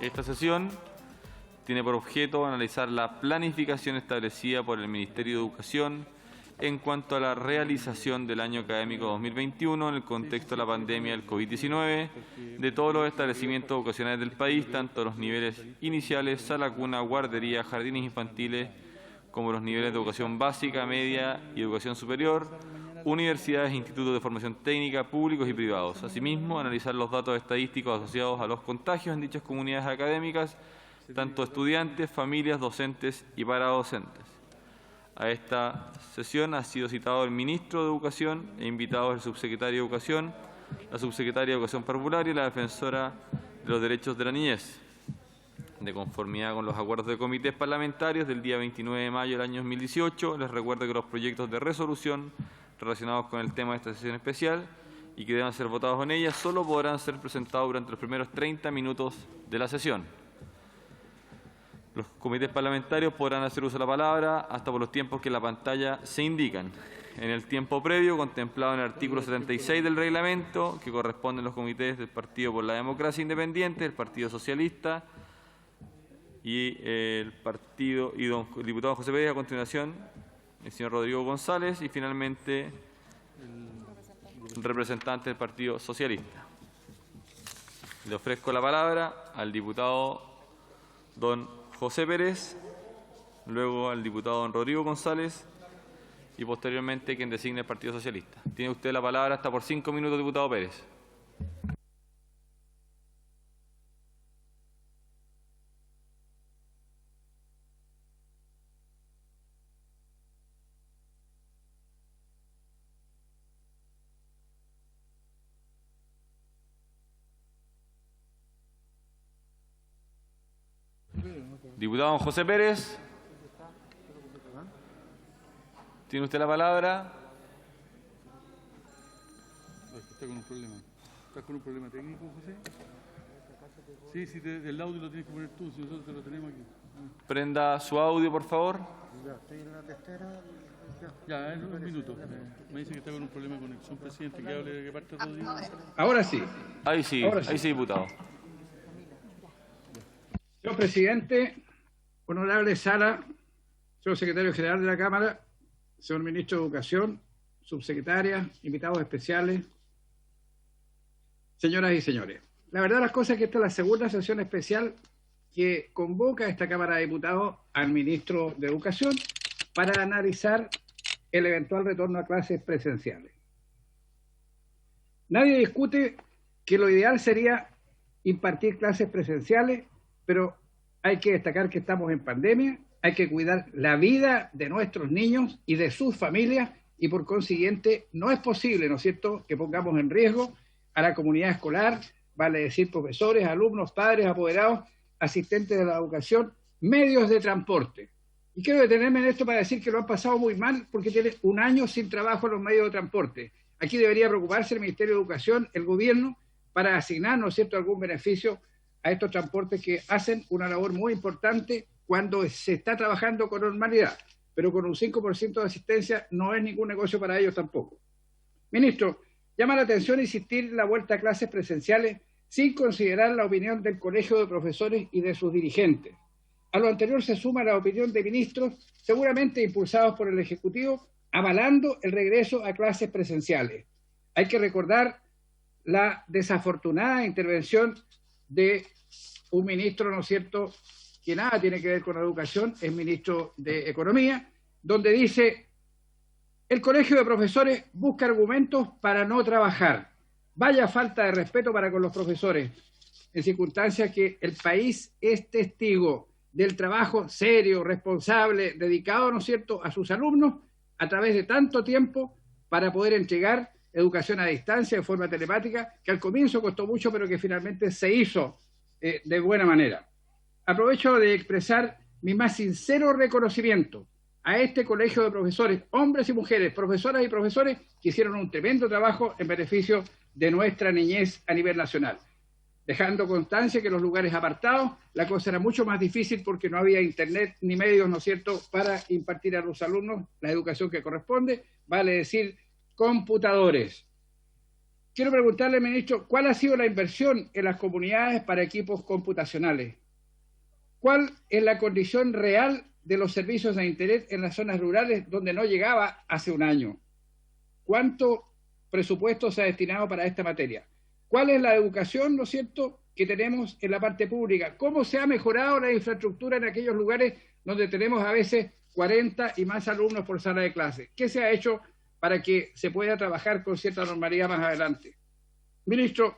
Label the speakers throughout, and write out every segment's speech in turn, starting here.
Speaker 1: Esta sesión tiene por objeto analizar la planificación establecida por el Ministerio de Educación en cuanto a la realización del año académico 2021 en el contexto de la pandemia del COVID-19 de todos los establecimientos educacionales del país, tanto los niveles iniciales, sala cuna, guardería, jardines infantiles, como los niveles de educación básica, media y educación superior, universidades e institutos de formación técnica, públicos y privados. Asimismo, analizar los datos estadísticos asociados a los contagios en dichas comunidades académicas, tanto estudiantes, familias, docentes y paradocentes. A esta sesión ha sido citado el Ministro de Educación e invitados el Subsecretario de Educación, la Subsecretaria de Educación Parvularia y la Defensora de los Derechos de la Niñez. De conformidad con los acuerdos de comités parlamentarios del día 29 de mayo del año 2018, les recuerdo que los proyectos de resolución relacionados con el tema de esta sesión especial y que deban ser votados en ella solo podrán ser presentados durante los primeros 30 minutos de la sesión. Los comités parlamentarios podrán hacer uso de la palabra hasta por los tiempos que en la pantalla se indican. En el tiempo previo contemplado en el artículo 76 del reglamento, que corresponden los comités del Partido por la Democracia Independiente, el Partido Socialista y el diputado José Pérez, a continuación el señor Rodrigo González y finalmente el representante del Partido Socialista. Le ofrezco la palabra al diputado don José Pérez, luego al diputado don Rodrigo González y posteriormente quien designe el Partido Socialista. Tiene usted la palabra hasta por 5 minutos, diputado Pérez. Diputado José Pérez, ¿tiene usted la palabra?
Speaker 2: Está con un problema. ¿Estás con un problema técnico, José? Sí, sí, el audio lo tienes que poner tú, si nosotros te lo tenemos aquí.
Speaker 1: Prenda su audio, por favor.
Speaker 3: Ya, estoy en la testera.
Speaker 2: Ya, en un minuto. Me dice que está con un problema de conexión, presidente, que hable de qué parte Rodrigo.
Speaker 4: Ahora sí.
Speaker 1: Ahí sí, diputado.
Speaker 4: Señor presidente, honorable Sala, señor secretario general de la Cámara, señor ministro de Educación, subsecretaria, invitados especiales, señoras y señores. La verdad las cosas es que esta es la segunda sesión especial que convoca esta Cámara de Diputados al ministro de Educación para analizar el eventual retorno a clases presenciales. Nadie discute que lo ideal sería impartir clases presenciales, pero hay que destacar que estamos en pandemia, hay que cuidar la vida de nuestros niños y de sus familias y por consiguiente no es posible, ¿no es cierto?, que pongamos en riesgo a la comunidad escolar, vale decir profesores, alumnos, padres, apoderados, asistentes de la educación, medios de transporte. Y quiero detenerme en esto para decir que lo han pasado muy mal porque tienen un año sin trabajo en los medios de transporte. Aquí debería preocuparse el Ministerio de Educación, el gobierno, para asignar, ¿no es cierto?, algún beneficio a estos transportes que hacen una labor muy importante cuando se está trabajando con normalidad, pero con un 5% de asistencia no es ningún negocio para ellos tampoco. Ministro, llama la atención insistir en la vuelta a clases presenciales sin considerar la opinión del Colegio de Profesores y de sus dirigentes. A lo anterior se suma la opinión de ministros, seguramente impulsados por el Ejecutivo, avalando el regreso a clases presenciales. Hay que recordar la desafortunada intervención de un ministro, ¿no es cierto?, que nada tiene que ver con la educación, es ministro de Economía, donde dice, el Colegio de Profesores busca argumentos para no trabajar. Vaya falta de respeto para con los profesores, en circunstancias que el país es testigo del trabajo serio, responsable, dedicado, ¿no es cierto?, a sus alumnos a través de tanto tiempo para poder entregar educación a distancia de forma telemática, que al comienzo costó mucho, pero que finalmente se hizo de buena manera. Aprovecho de expresar mi más sincero reconocimiento a este colegio de profesores, hombres y mujeres, profesoras y profesores, que hicieron un tremendo trabajo en beneficio de nuestra niñez a nivel nacional. Dejando constancia que en los lugares apartados la cosa era mucho más difícil porque no había internet ni medios, ¿no es cierto?, para impartir a los alumnos la educación que corresponde, vale decir, computadores. quiero preguntarle, ministro, ¿cuál ha sido la inversión en las comunidades para equipos computacionales? ¿Cuál es la condición real de los servicios de Internet en las zonas rurales donde no llegaba hace un año? ¿Cuánto presupuesto se ha destinado para esta materia? ¿Cuál es la educación, ¿no es cierto?, que tenemos en la parte pública? ¿Cómo se ha mejorado la infraestructura en aquellos lugares donde tenemos a veces 40 y más alumnos por sala de clase? ¿Qué se ha hecho para que se pueda trabajar con cierta normalidad más adelante? Ministro,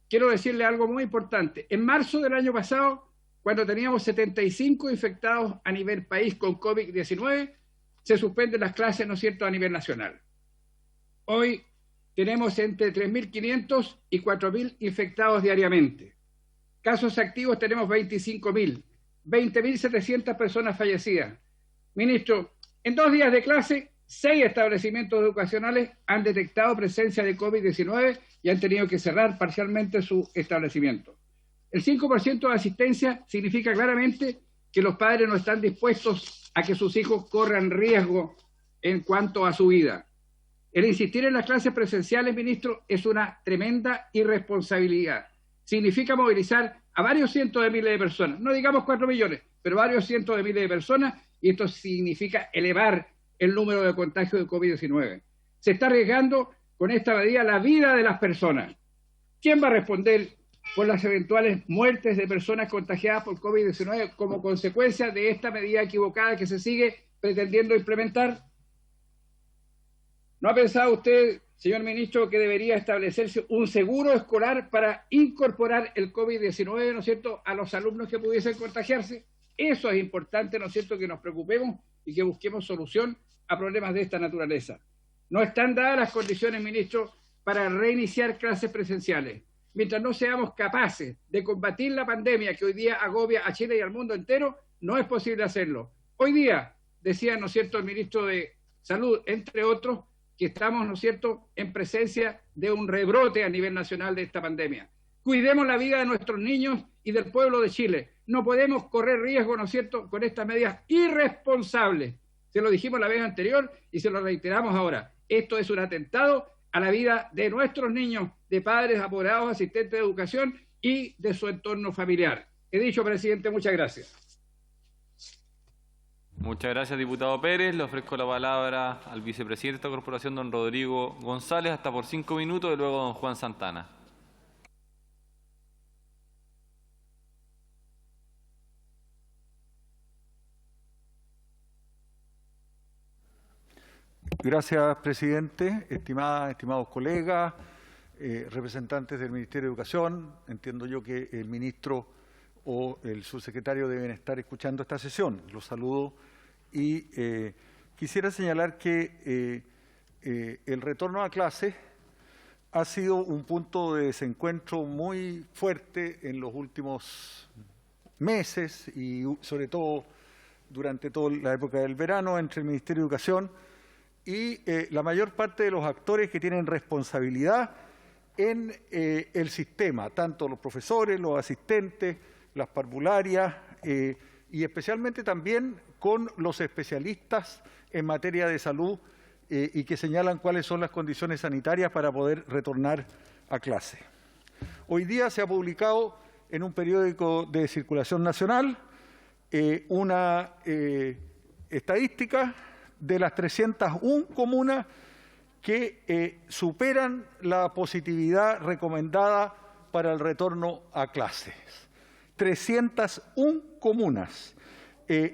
Speaker 4: quiero decirle algo muy importante. En marzo del año pasado, cuando teníamos 75 infectados a nivel país con COVID-19, se suspenden las clases, ¿no es cierto?, a nivel nacional. Hoy tenemos entre 3.500 y 4.000 infectados diariamente. Casos activos tenemos 25.000, 20.700 personas fallecidas. Ministro, en 2 días de clase, 6 establecimientos educacionales han detectado presencia de COVID-19 y han tenido que cerrar parcialmente su establecimiento. El 5% de asistencia significa claramente que los padres no están dispuestos a que sus hijos corran riesgo en cuanto a su vida. El insistir en las clases presenciales, ministro, es una tremenda irresponsabilidad. Significa movilizar a varios cientos de miles de personas, no digamos 4 millones, pero varios cientos de miles de personas, y esto significa elevar el número de contagios de COVID-19. Se está arriesgando con esta medida la vida de las personas. ¿Quién va a responder por las eventuales muertes de personas contagiadas por COVID-19 como consecuencia de esta medida equivocada que se sigue pretendiendo implementar? ¿No ha pensado usted, señor ministro, que debería establecerse un seguro escolar para incorporar el COVID-19, ¿no es cierto?, a los alumnos que pudiesen contagiarse? Eso es importante, ¿no es cierto?, que nos preocupemos y que busquemos solución a problemas de esta naturaleza. No están dadas las condiciones, ministro, para reiniciar clases presenciales. Mientras no seamos capaces de combatir la pandemia que hoy día agobia a Chile y al mundo entero, no es posible hacerlo. Hoy día, decía, ¿no es cierto?, el ministro de Salud, entre otros, que estamos, ¿no es cierto?, en presencia de un rebrote a nivel nacional de esta pandemia. Cuidemos la vida de nuestros niños y del pueblo de Chile. No podemos correr riesgo, ¿no es cierto?, con estas medidas irresponsables. Se lo dijimos la vez anterior y se lo reiteramos ahora. Esto es un atentado a la vida de nuestros niños, de padres, apoderados, asistentes de educación y de su entorno familiar. He dicho, presidente, muchas gracias.
Speaker 1: Muchas gracias, diputado Pérez. Le ofrezco la palabra al vicepresidente de esta corporación, don Rodrigo González, hasta por 5 minutos, y luego don Juan Santana.
Speaker 3: Gracias, presidente. Estimados colegas, representantes del Ministerio de Educación, entiendo yo que el ministro o el subsecretario deben estar escuchando esta sesión. Los saludo y quisiera señalar que el retorno a clase ha sido un punto de desencuentro muy fuerte en los últimos meses y sobre todo durante toda la época del verano entre el Ministerio de Educación y la mayor parte de los actores que tienen responsabilidad en el sistema, tanto los profesores, los asistentes, las parvularias y especialmente también con los especialistas en materia de salud y que señalan cuáles son las condiciones sanitarias para poder retornar a clase. Hoy día se ha publicado en un periódico de circulación nacional una estadística de las 301 comunas que superan la positividad recomendada para el retorno a clases. 301 comunas.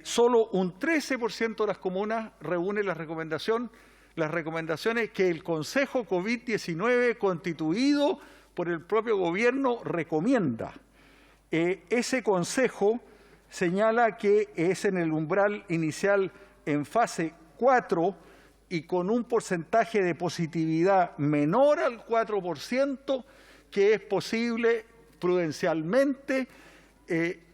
Speaker 3: Solo un 13% de las comunas reúne las recomendaciones que el Consejo COVID-19 constituido por el propio gobierno recomienda. Ese consejo señala que es en el umbral inicial en fase 4 y con un porcentaje de positividad menor al 4%, que es posible prudencialmente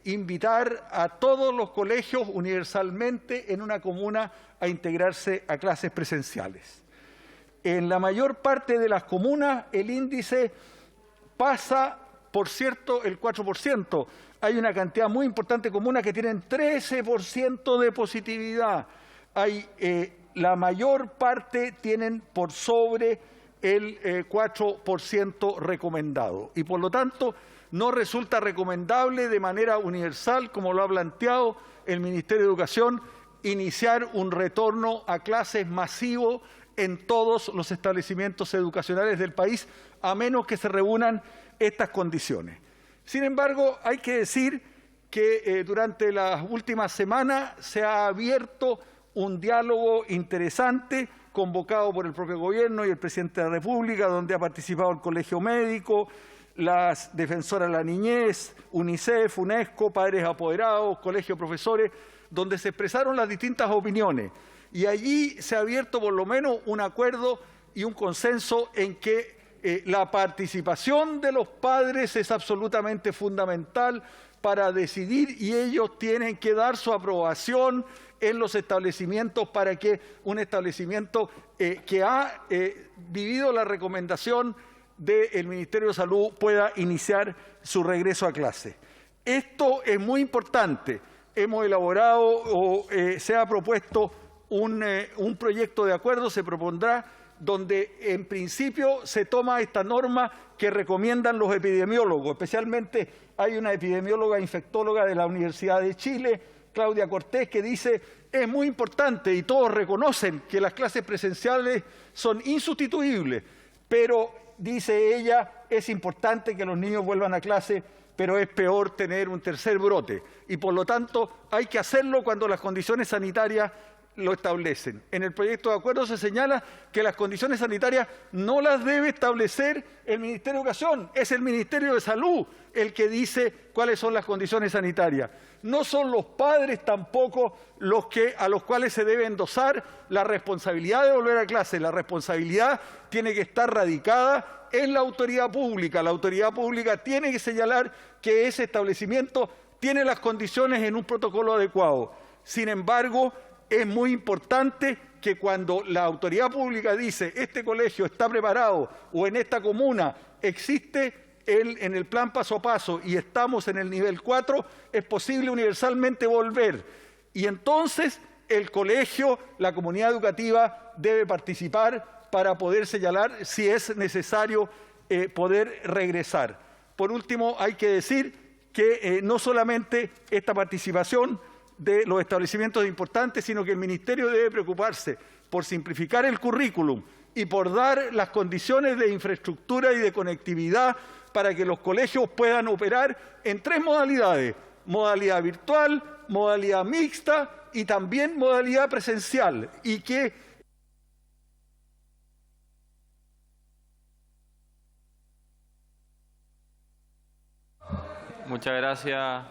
Speaker 3: invitar a todos los colegios universalmente en una comuna a integrarse a clases presenciales. En la mayor parte de las comunas el índice pasa, por cierto, el 4%. Hay una cantidad muy importante de comunas que tienen 13% de positividad. La mayor parte tienen por sobre el 4% recomendado. Y por lo tanto, no resulta recomendable de manera universal, como lo ha planteado el Ministerio de Educación, iniciar un retorno a clases masivo en todos los establecimientos educacionales del país, a menos que se reúnan estas condiciones. Sin embargo, hay que decir que durante las últimas semanas se ha abierto un diálogo interesante convocado por el propio Gobierno y el Presidente de la República, donde ha participado el Colegio Médico, las Defensoras de la Niñez, UNICEF, UNESCO, Padres Apoderados, Colegio de Profesores, donde se expresaron las distintas opiniones. Y allí se ha abierto por lo menos un acuerdo y un consenso en que la participación de los padres es absolutamente fundamental para decidir, y ellos tienen que dar su aprobación en los establecimientos para que un establecimiento que ha vivido la recomendación del Ministerio de Salud pueda iniciar su regreso a clase. Esto es muy importante. Hemos elaborado o se ha propuesto un proyecto de acuerdo, se propondrá, donde en principio se toma esta norma que recomiendan los epidemiólogos. Especialmente hay una epidemióloga infectóloga de la Universidad de Chile, Claudia Cortés, que dice: es muy importante, y todos reconocen que las clases presenciales son insustituibles, pero, dice ella, es importante que los niños vuelvan a clase, pero es peor tener un tercer brote. Y por lo tanto hay que hacerlo cuando las condiciones sanitarias lo establecen. En el proyecto de acuerdo se señala que las condiciones sanitarias no las debe establecer el Ministerio de Educación, es el Ministerio de Salud el que dice cuáles son las condiciones sanitarias. No son los padres tampoco a los cuales se debe endosar la responsabilidad de volver a clase. La responsabilidad tiene que estar radicada en la autoridad pública. La autoridad pública tiene que señalar que ese establecimiento tiene las condiciones en un protocolo adecuado. Sin embargo, es muy importante que cuando la autoridad pública dice este colegio está preparado o en esta comuna existe en el plan paso a paso y estamos en el nivel 4, es posible universalmente volver. Y entonces el colegio, la comunidad educativa debe participar para poder señalar si es necesario poder regresar. Por último, hay que decir que no solamente esta participación de los establecimientos importantes, sino que el Ministerio debe preocuparse por simplificar el currículum y por dar las condiciones de infraestructura y de conectividad para que los colegios puedan operar en 3 modalidades: modalidad virtual, modalidad mixta y también modalidad presencial, y que
Speaker 1: Muchas gracias.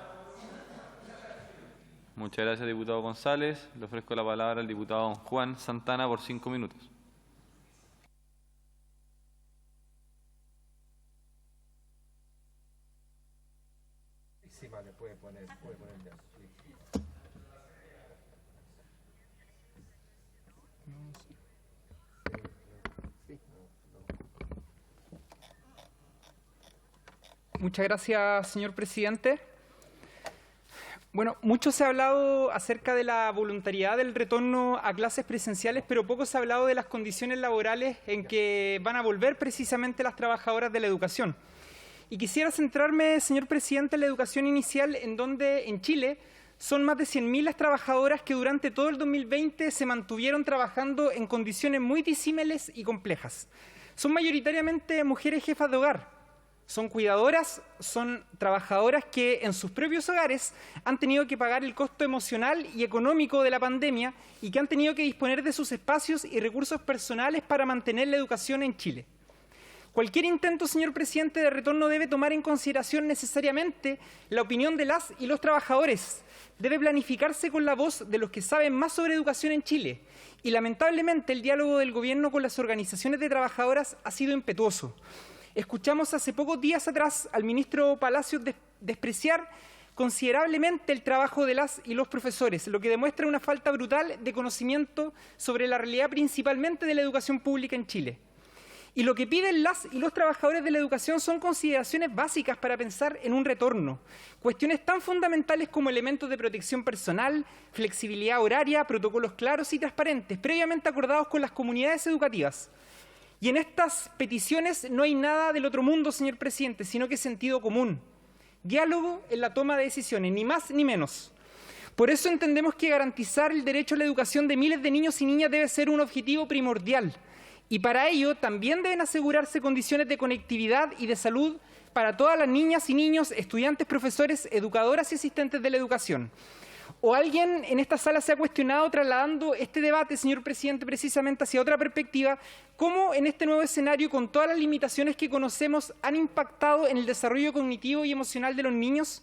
Speaker 1: Muchas gracias, diputado González. Le ofrezco la palabra al diputado Juan Santana por 5 minutos.
Speaker 5: Muchas gracias, señor presidente. Bueno, mucho se ha hablado acerca de la voluntariedad del retorno a clases presenciales, pero poco se ha hablado de las condiciones laborales en que van a volver precisamente las trabajadoras de la educación. Y quisiera centrarme, señor presidente, en la educación inicial, en donde en Chile son más de 100.000 las trabajadoras que durante todo el 2020 se mantuvieron trabajando en condiciones muy disímiles y complejas. Son mayoritariamente mujeres jefas de hogar. Son cuidadoras, son trabajadoras que en sus propios hogares han tenido que pagar el costo emocional y económico de la pandemia y que han tenido que disponer de sus espacios y recursos personales para mantener la educación en Chile. Cualquier intento, señor presidente, de retorno debe tomar en consideración necesariamente la opinión de las y los trabajadores. Debe planificarse con la voz de los que saben más sobre educación en Chile. Y lamentablemente el diálogo del Gobierno con las organizaciones de trabajadoras ha sido impetuoso. Escuchamos hace pocos días atrás al ministro Palacios despreciar considerablemente el trabajo de las y los profesores, lo que demuestra una falta brutal de conocimiento sobre la realidad principalmente de la educación pública en Chile. Y lo que piden las y los trabajadores de la educación son consideraciones básicas para pensar en un retorno. Cuestiones tan fundamentales como elementos de protección personal, flexibilidad horaria, protocolos claros y transparentes, previamente acordados con las comunidades educativas. Y en estas peticiones no hay nada del otro mundo, señor presidente, sino que sentido común. Diálogo en la toma de decisiones, ni más ni menos. Por eso entendemos que garantizar el derecho a la educación de miles de niños y niñas debe ser un objetivo primordial. Y para ello también deben asegurarse condiciones de conectividad y de salud para todas las niñas y niños, estudiantes, profesores, educadoras y asistentes de la educación. ¿O alguien en esta sala se ha cuestionado, trasladando este debate, señor presidente, precisamente hacia otra perspectiva, cómo en este nuevo escenario, con todas las limitaciones que conocemos, han impactado en el desarrollo cognitivo y emocional de los niños?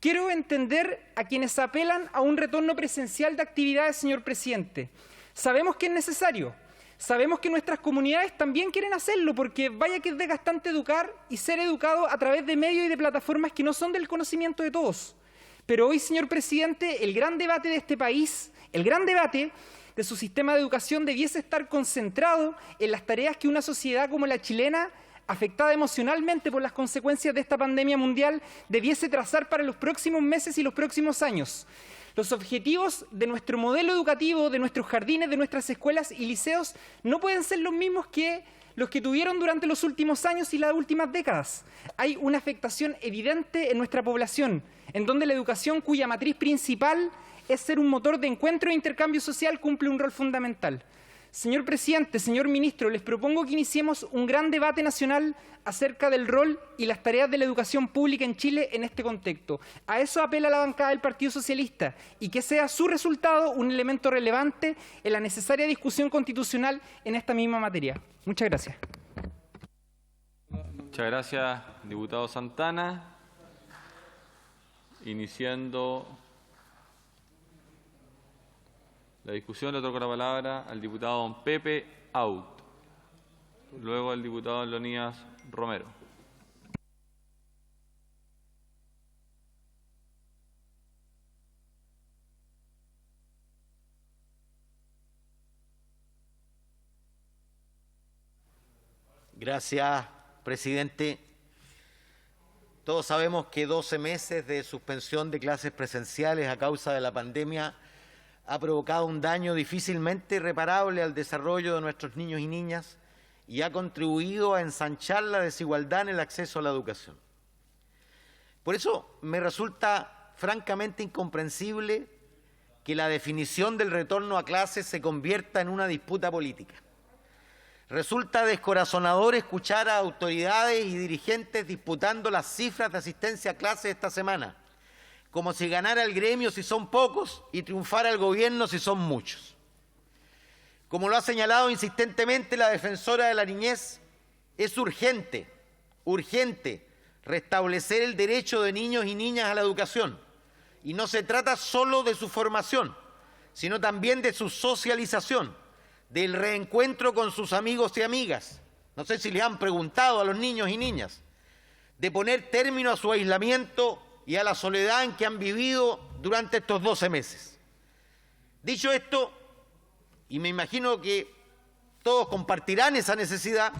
Speaker 5: Quiero entender a quienes apelan a un retorno presencial de actividades, señor presidente. Sabemos que es necesario. Sabemos que nuestras comunidades también quieren hacerlo, porque vaya que es desgastante educar y ser educado a través de medios y de plataformas que no son del conocimiento de todos. Pero hoy, señor presidente, el gran debate de este país, el gran debate de su sistema de educación debiese estar concentrado en las tareas que una sociedad como la chilena, afectada emocionalmente por las consecuencias de esta pandemia mundial, debiese trazar para los próximos meses y los próximos años. Los objetivos de nuestro modelo educativo, de nuestros jardines, de nuestras escuelas y liceos no pueden ser los mismos que los que tuvieron durante los últimos años y las últimas décadas. Hay una afectación evidente en nuestra población, en donde la educación, cuya matriz principal es ser un motor de encuentro e intercambio social, cumple un rol fundamental. Señor presidente, señor ministro, les propongo que iniciemos un gran debate nacional acerca del rol y las tareas de la educación pública en Chile en este contexto. A eso apela la bancada del Partido Socialista, y que sea su resultado un elemento relevante en la necesaria discusión constitucional en esta misma materia. Muchas gracias.
Speaker 1: Muchas gracias, diputado Santana. Iniciando la discusión, le otorgo la palabra al diputado don Pepe Aut, luego al diputado Leonidas Romero.
Speaker 6: Gracias, presidente. Todos sabemos que 12 meses de suspensión de clases presenciales a causa de la pandemia ha provocado un daño difícilmente reparable al desarrollo de nuestros niños y niñas y ha contribuido a ensanchar la desigualdad en el acceso a la educación. Por eso me resulta francamente incomprensible que la definición del retorno a clases se convierta en una disputa política. Resulta descorazonador escuchar a autoridades y dirigentes disputando las cifras de asistencia a clases esta semana, como si ganara el gremio si son pocos y triunfara el gobierno si son muchos. Como lo ha señalado insistentemente la defensora de la niñez, es urgente restablecer el derecho de niños y niñas a la educación. Y no se trata solo de su formación, sino también de su socialización, del reencuentro con sus amigos y amigas. No sé si les han preguntado a los niños y niñas, de poner término a su aislamiento y a la soledad en que han vivido durante estos 12 meses. Dicho esto, y me imagino que todos compartirán esa necesidad,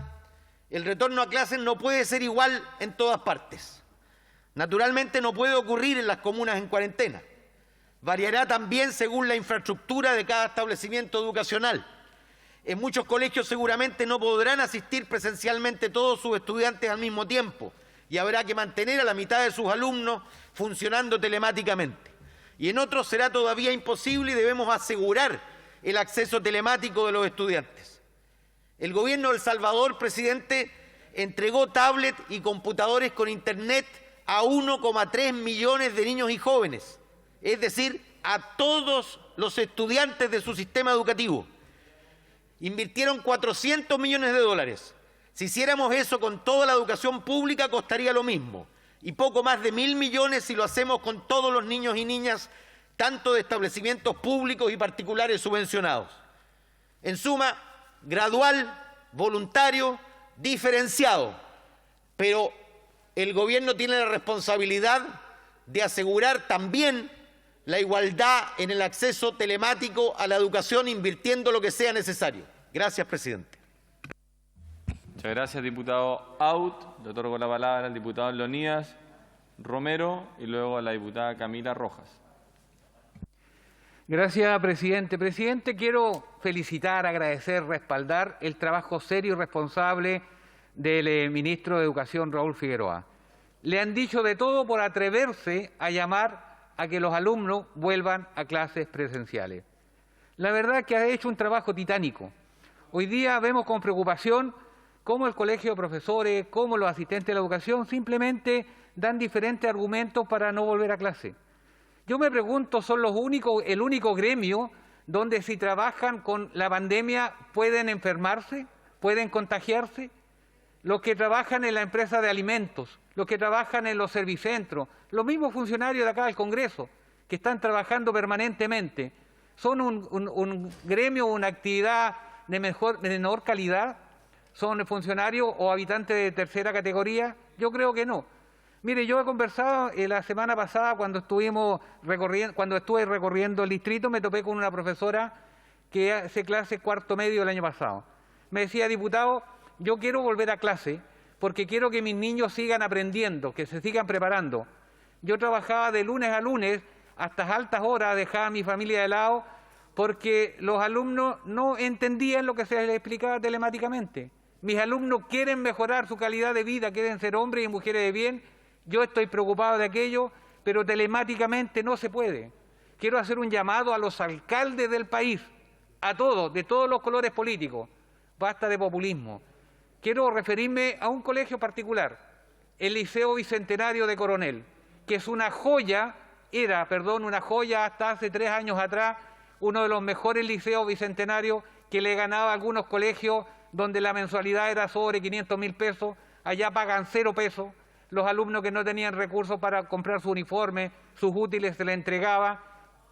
Speaker 6: el retorno a clases no puede ser igual en todas partes. Naturalmente no puede ocurrir en las comunas en cuarentena. Variará también según la infraestructura de cada establecimiento educacional. En muchos colegios seguramente no podrán asistir presencialmente todos sus estudiantes al mismo tiempo, y habrá que mantener a la mitad de sus alumnos funcionando telemáticamente. Y en otros será todavía imposible y debemos asegurar el acceso telemático de los estudiantes. El gobierno de El Salvador, presidente, entregó tablets y computadores con internet a 1,3 millones de niños y jóvenes, es decir, a todos los estudiantes de su sistema educativo. Invirtieron $400 millones. Si hiciéramos eso con toda la educación pública, costaría lo mismo, y poco más de 1.000 millones si lo hacemos con todos los niños y niñas, tanto de establecimientos públicos y particulares subvencionados. En suma, gradual, voluntario, diferenciado, pero el gobierno tiene la responsabilidad de asegurar también la igualdad en el acceso telemático a la educación, invirtiendo lo que sea necesario. Gracias, presidente.
Speaker 1: Muchas gracias, diputado Aut. Le otorgo la palabra al diputado Leonidas Romero y luego a la diputada Camila Rojas.
Speaker 7: Gracias, presidente. Presidente, quiero felicitar, agradecer, respaldar el trabajo serio y responsable del ministro de Educación, Raúl Figueroa. Le han dicho de todo por atreverse a llamar a que los alumnos vuelvan a clases presenciales. La verdad es que ha hecho un trabajo titánico. Hoy día vemos con preocupación cómo el colegio de profesores, cómo los asistentes de la educación simplemente dan diferentes argumentos para no volver a clase. Yo me pregunto, ¿son el único gremio donde si trabajan con la pandemia pueden enfermarse, pueden contagiarse? Los que trabajan en la empresa de alimentos, los que trabajan en los servicentros, los mismos funcionarios de acá del Congreso, que están trabajando permanentemente, ¿son un gremio, una actividad de menor calidad? ¿Son funcionarios o habitantes de tercera categoría? Yo creo que no. Mire, yo he conversado la semana pasada cuando estuve recorriendo el distrito, me topé con una profesora que hace clase cuarto medio el año pasado. Me decía, diputado, yo quiero volver a clase porque quiero que mis niños sigan aprendiendo, que se sigan preparando. Yo trabajaba de lunes a lunes hasta altas horas, dejaba a mi familia de lado porque los alumnos no entendían lo que se les explicaba telemáticamente. Mis alumnos quieren mejorar su calidad de vida, quieren ser hombres y mujeres de bien. Yo estoy preocupado de aquello, pero telemáticamente no se puede. Quiero hacer un llamado a los alcaldes del país, a todos, de todos los colores políticos. Basta de populismo. Quiero referirme a un colegio particular, el Liceo Bicentenario de Coronel, que es una joya, una joya hasta hace 3 años atrás, uno de los mejores liceos bicentenarios que le ganaba a algunos colegios donde la mensualidad era sobre 500.000 pesos, allá pagan 0 pesos, los alumnos que no tenían recursos para comprar su uniforme, sus útiles se les entregaba,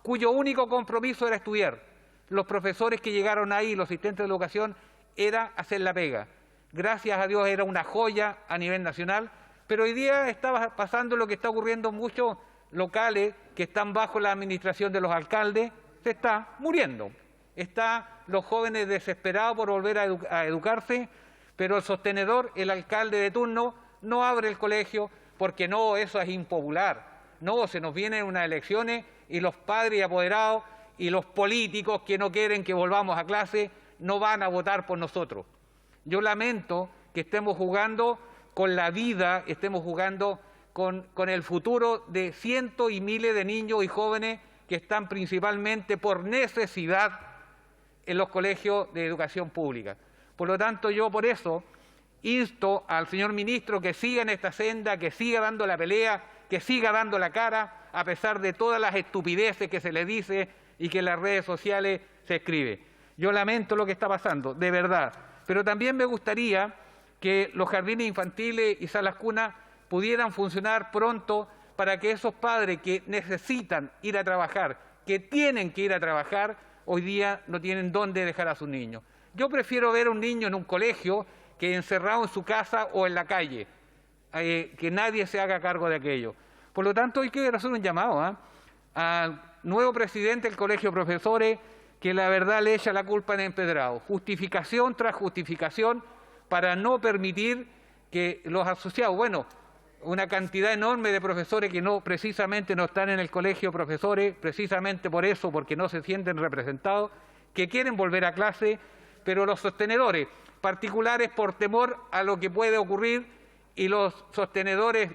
Speaker 7: cuyo único compromiso era estudiar. Los profesores que llegaron ahí, los asistentes de educación, era hacer la pega. Gracias a Dios era una joya a nivel nacional, pero hoy día está pasando lo que está ocurriendo en muchos locales que están bajo la administración de los alcaldes, se está muriendo. Están los jóvenes desesperados por volver a educarse, pero el sostenedor, el alcalde de turno, no abre el colegio porque no, eso es impopular. No, se nos vienen unas elecciones y los padres y apoderados y los políticos que no quieren que volvamos a clase no van a votar por nosotros. Yo lamento que estemos jugando con la vida, estemos jugando con el futuro de cientos y miles de niños y jóvenes que están principalmente por necesidad en los colegios de educación pública. Por lo tanto, yo por eso insto al señor ministro que siga en esta senda, que siga dando la pelea, que siga dando la cara, a pesar de todas las estupideces que se le dice y que en las redes sociales se escribe. Yo lamento lo que está pasando, de verdad, pero también me gustaría que los jardines infantiles y salas cunas pudieran funcionar pronto para que esos padres que necesitan ir a trabajar, que tienen que ir a trabajar, hoy día no tienen dónde dejar a sus niños. Yo prefiero ver a un niño en un colegio que encerrado en su casa o en la calle, que nadie se haga cargo de aquello. Por lo tanto, hoy quiero hacer un llamado al nuevo presidente del Colegio de Profesores, que la verdad le echa la culpa en empedrado, justificación tras justificación, para no permitir que los asociados, una cantidad enorme de profesores que precisamente no están en el colegio de profesores, precisamente por eso, porque no se sienten representados, que quieren volver a clase, pero los sostenedores particulares por temor a lo que puede ocurrir y los sostenedores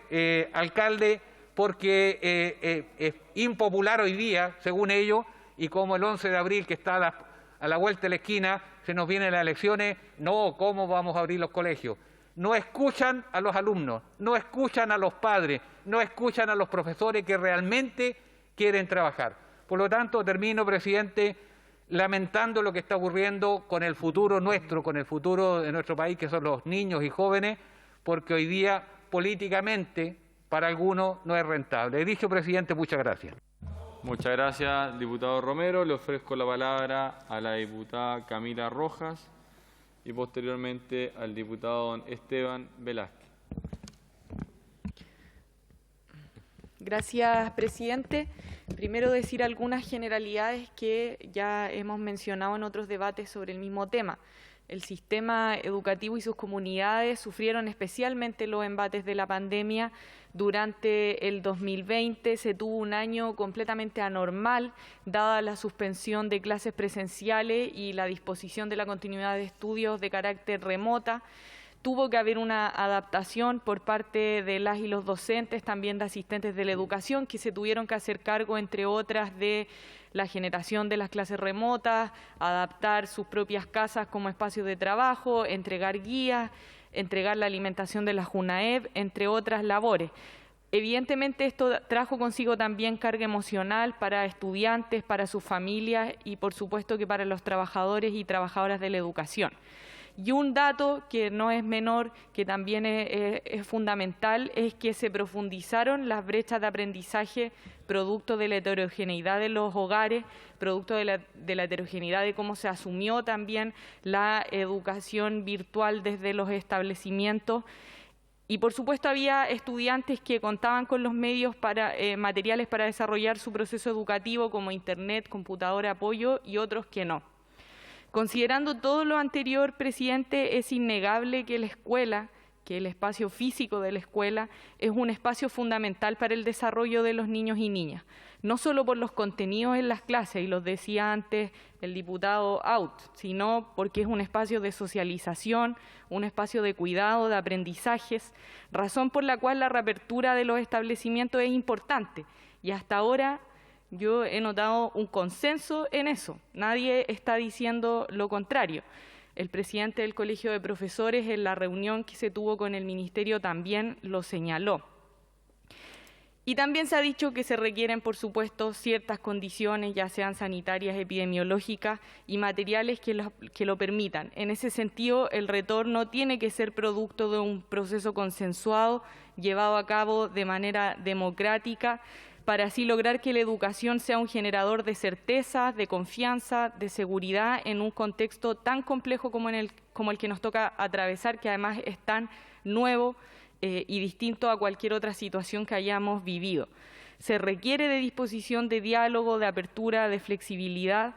Speaker 7: alcaldes porque es impopular hoy día, según ellos, y como el 11 de abril que está a la vuelta de la esquina, se nos vienen las elecciones, no, ¿cómo vamos a abrir los colegios? No escuchan a los alumnos, no escuchan a los padres, no escuchan a los profesores que realmente quieren trabajar. Por lo tanto, termino, presidente, lamentando lo que está ocurriendo con el futuro nuestro, con el futuro de nuestro país, que son los niños y jóvenes, porque hoy día políticamente para algunos no es rentable. Dicho, presidente, muchas gracias.
Speaker 1: Muchas gracias, diputado Romero. Le ofrezco la palabra a la diputada Camila Rojas y posteriormente al diputado don Esteban Velázquez.
Speaker 8: Gracias, presidente. Primero decir algunas generalidades que ya hemos mencionado en otros debates sobre el mismo tema. el sistema educativo y sus comunidades sufrieron especialmente los embates de la pandemia. Durante el 2020 se tuvo un año completamente anormal, dada la suspensión de clases presenciales y la disposición de la continuidad de estudios de carácter remota. Tuvo que haber una adaptación por parte de las y los docentes, también de asistentes de la educación, que se tuvieron que hacer cargo, entre otras, de la generación de las clases remotas, adaptar sus propias casas como espacios de trabajo, entregar guías, entregar la alimentación de la JUNAEB, entre otras labores. Evidentemente esto trajo consigo también carga emocional para estudiantes, para sus familias y por supuesto que para los trabajadores y trabajadoras de la educación. Y un dato que no es menor, que también es fundamental, es que se profundizaron las brechas de aprendizaje producto de la heterogeneidad de los hogares, producto de la heterogeneidad de cómo se asumió también la educación virtual desde los establecimientos. Y por supuesto había estudiantes que contaban con los medios materiales para desarrollar su proceso educativo como internet, computadora, apoyo y otros que no. Considerando todo lo anterior, presidente, es innegable que la escuela, que el espacio físico de la escuela es un espacio fundamental para el desarrollo de los niños y niñas, no solo por los contenidos en las clases, y los decía antes el diputado Out, sino porque es un espacio de socialización, un espacio de cuidado, de aprendizajes, razón por la cual la reapertura de los establecimientos es importante. Y hasta ahora yo he notado un consenso en eso, nadie está diciendo lo contrario. El presidente del Colegio de Profesores en la reunión que se tuvo con el Ministerio también lo señaló. Y también se ha dicho que se requieren, por supuesto, ciertas condiciones, ya sean sanitarias, epidemiológicas y materiales que lo permitan. En ese sentido, el retorno tiene que ser producto de un proceso consensuado, llevado a cabo de manera democrática, para así lograr que la educación sea un generador de certeza, de confianza, de seguridad en un contexto tan complejo como el que nos toca atravesar, que además es tan nuevo y distinto a cualquier otra situación que hayamos vivido. Se requiere de disposición de diálogo, de apertura, de flexibilidad,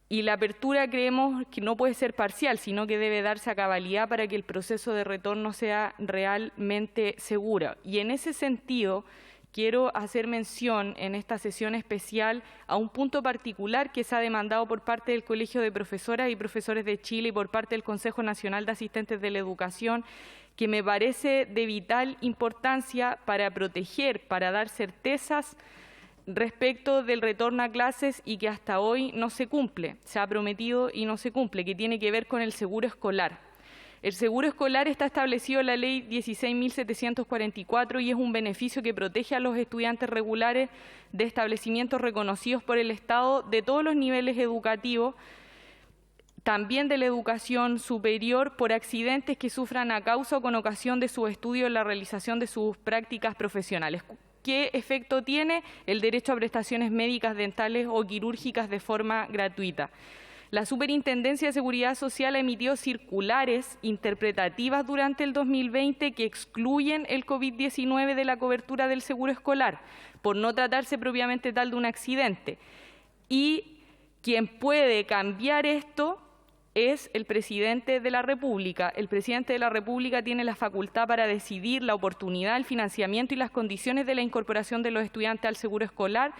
Speaker 8: y la apertura creemos que no puede ser parcial, sino que debe darse a cabalidad para que el proceso de retorno sea realmente seguro. Y en ese sentido, quiero hacer mención en esta sesión especial a un punto particular que se ha demandado por parte del Colegio de Profesoras y Profesores de Chile y por parte del Consejo Nacional de Asistentes de la Educación, que me parece de vital importancia para proteger, para dar certezas respecto del retorno a clases y que hasta hoy no se cumple, se ha prometido y no se cumple, que tiene que ver con el seguro escolar. El seguro escolar está establecido en la Ley 16.744 y es un beneficio que protege a los estudiantes regulares de establecimientos reconocidos por el Estado de todos los niveles educativos, también de la educación superior, por accidentes que sufran a causa o con ocasión de su estudio en la realización de sus prácticas profesionales. ¿Qué efecto tiene? El derecho a prestaciones médicas, dentales o quirúrgicas de forma gratuita. La Superintendencia de Seguridad Social ha emitido circulares interpretativas durante el 2020 que excluyen el COVID-19 de la cobertura del seguro escolar, por no tratarse propiamente tal de un accidente. Y quien puede cambiar esto es el presidente de la República. El presidente de la República tiene la facultad para decidir la oportunidad, el financiamiento y las condiciones de la incorporación de los estudiantes al seguro escolar,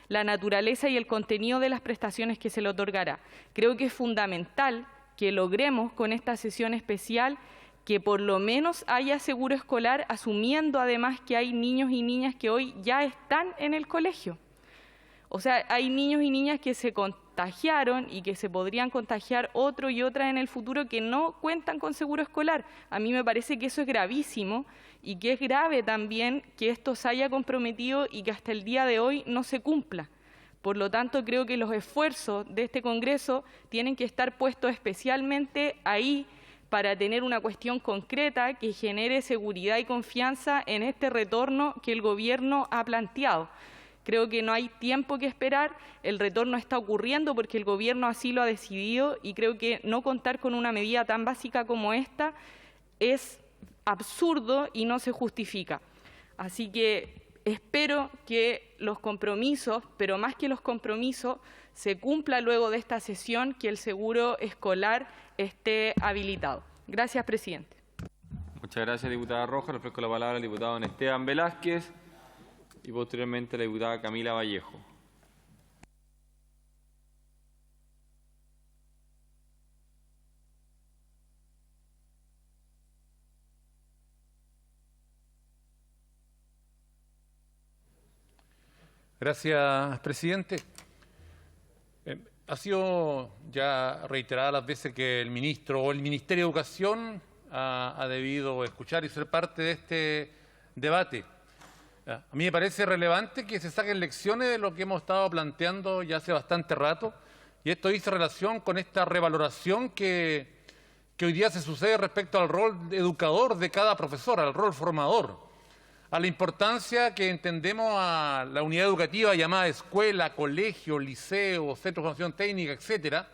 Speaker 8: la naturaleza y el contenido de las prestaciones que se le otorgará. Creo que es fundamental que logremos con esta sesión especial que por lo menos haya seguro escolar, asumiendo además que hay niños y niñas que hoy ya están en el colegio. O sea, hay niños y niñas que se contagiaron y que se podrían contagiar otro y otra en el futuro que no cuentan con seguro escolar. A mí me parece que eso es gravísimo y que es grave también que esto se haya comprometido y que hasta el día de hoy no se cumpla. Por lo tanto, creo que los esfuerzos de este Congreso tienen que estar puestos especialmente ahí para tener una cuestión concreta que genere seguridad y confianza en este retorno que el Gobierno ha planteado. Creo que no hay tiempo que esperar, el retorno está ocurriendo porque el Gobierno así lo ha decidido y creo que no contar con una medida tan básica como esta es absurdo y no se justifica. Así que espero que los compromisos, pero más que los compromisos, se cumpla luego de esta sesión que el seguro escolar esté habilitado. Gracias, presidente.
Speaker 1: Muchas gracias, diputada Rojas. Le ofrezco la palabra al diputado don Esteban Velázquez y posteriormente a la diputada Camila Vallejo.
Speaker 9: Gracias, presidente. Ha sido ya reiteradas las veces que el ministro o el Ministerio de Educación ha debido escuchar y ser parte de este debate. A mí me parece relevante que se saquen lecciones de lo que hemos estado planteando ya hace bastante rato, y esto dice relación con esta revaloración que hoy día se sucede respecto al rol de educador de cada profesor, al rol formador, a la importancia que entendemos a la unidad educativa llamada escuela, colegio, liceo, centro de formación técnica, etcétera,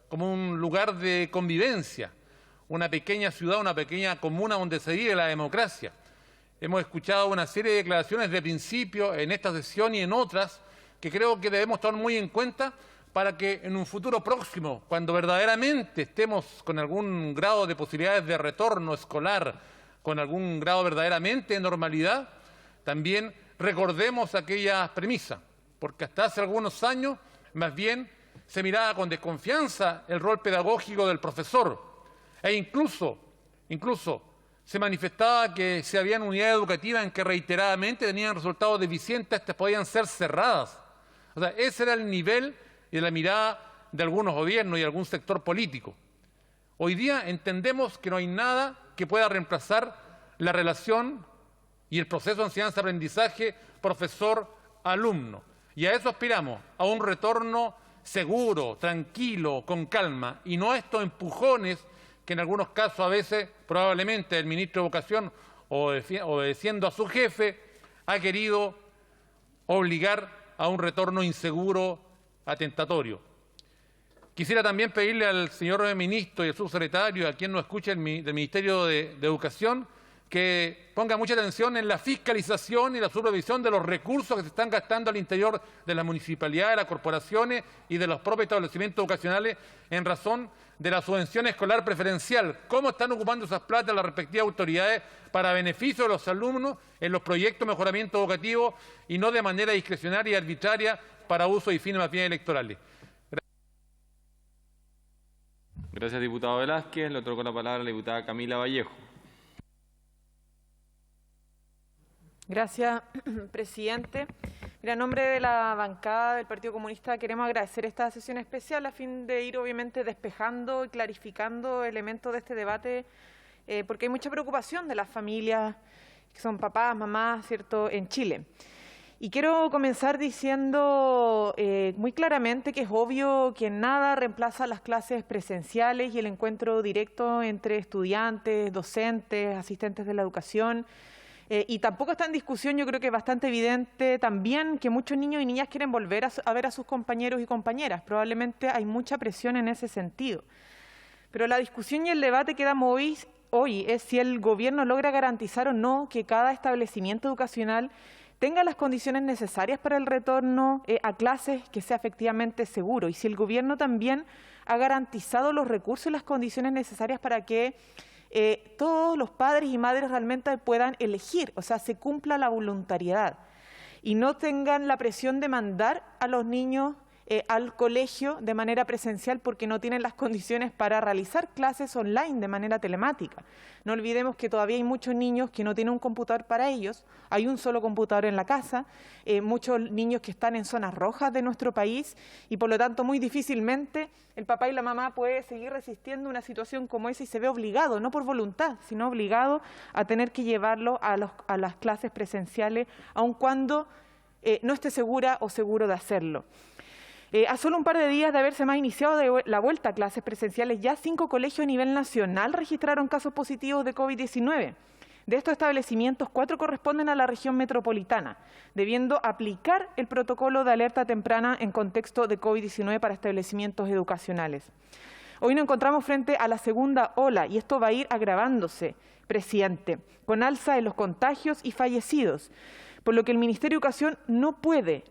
Speaker 9: como un lugar de convivencia, una pequeña ciudad, una pequeña comuna donde se vive la democracia. Hemos escuchado una serie de declaraciones de principio en esta sesión y en otras que creo que debemos tomar muy en cuenta para que en un futuro próximo, cuando verdaderamente estemos con algún grado de posibilidades de retorno escolar, con algún grado verdaderamente de normalidad, también recordemos aquellas premisas, porque hasta hace algunos años más bien se miraba con desconfianza el rol pedagógico del profesor e incluso se manifestaba que si habían unidades educativas en que reiteradamente tenían resultados deficientes, estas podían ser cerradas. O sea, ese era el nivel de la mirada de algunos gobiernos y algún sector político. Hoy día entendemos que no hay nada que pueda reemplazar la relación y el proceso de enseñanza-aprendizaje profesor-alumno. Y a eso aspiramos, a un retorno seguro, tranquilo, con calma, y no a estos empujones que en algunos casos a veces probablemente el ministro de Educación, obedeciendo a su jefe, ha querido obligar a un retorno inseguro, atentatorio. Quisiera también pedirle al señor ministro y al subsecretario, a quien nos escuche del Ministerio de Educación, que ponga mucha atención en la fiscalización y la supervisión de los recursos que se están gastando al interior de las municipalidades, de las corporaciones y de los propios establecimientos educacionales en razón de la subvención escolar preferencial. ¿Cómo están ocupando esas platas las respectivas autoridades para beneficio de los alumnos en los proyectos de mejoramiento educativo y no de manera discrecionaria y arbitraria para uso y fines más bien electorales?
Speaker 1: Gracias, diputado Velázquez. Le otorgo la palabra a la diputada Camila Vallejo.
Speaker 10: Gracias, presidente. En nombre de la bancada del Partido Comunista queremos agradecer esta sesión especial a fin de ir obviamente despejando y clarificando elementos de este debate, porque hay mucha preocupación de las familias que son papás, mamás, ¿cierto?, en Chile. Y quiero comenzar diciendo muy claramente que es obvio que nada reemplaza las clases presenciales y el encuentro directo entre estudiantes, docentes, asistentes de la educación. Y tampoco está en discusión, yo creo que es bastante evidente también que muchos niños y niñas quieren volver a ver a sus compañeros y compañeras. Probablemente hay mucha presión en ese sentido. Pero la discusión y el debate que damos hoy es si el gobierno logra garantizar o no que cada establecimiento educacional tenga las condiciones necesarias para el retorno a clases que sea efectivamente seguro. Y si el gobierno también ha garantizado los recursos y las condiciones necesarias para que todos los padres y madres realmente puedan elegir, o sea, se cumpla la voluntariedad y no tengan la presión de mandar a los niños al colegio de manera presencial porque no tienen las condiciones para realizar clases online de manera telemática. No olvidemos que todavía hay muchos niños que no tienen un computador para ellos, hay un solo computador en la casa, muchos niños que están en zonas rojas de nuestro país y por lo tanto muy difícilmente el papá y la mamá puede seguir resistiendo una situación como esa y se ve obligado, no por voluntad, sino obligado a tener que llevarlo a las clases presenciales, aun cuando no esté segura o seguro de hacerlo. A solo un par de días de haberse más iniciado la vuelta a clases presenciales, ya 5 colegios a nivel nacional registraron casos positivos de COVID-19. De estos establecimientos, 4 corresponden a la región metropolitana, debiendo aplicar el protocolo de alerta temprana en contexto de COVID-19 para establecimientos educacionales. Hoy nos encontramos frente a la segunda ola y esto va a ir agravándose, presidente, con alza en los contagios y fallecidos. por lo que el Ministerio de Educación no puede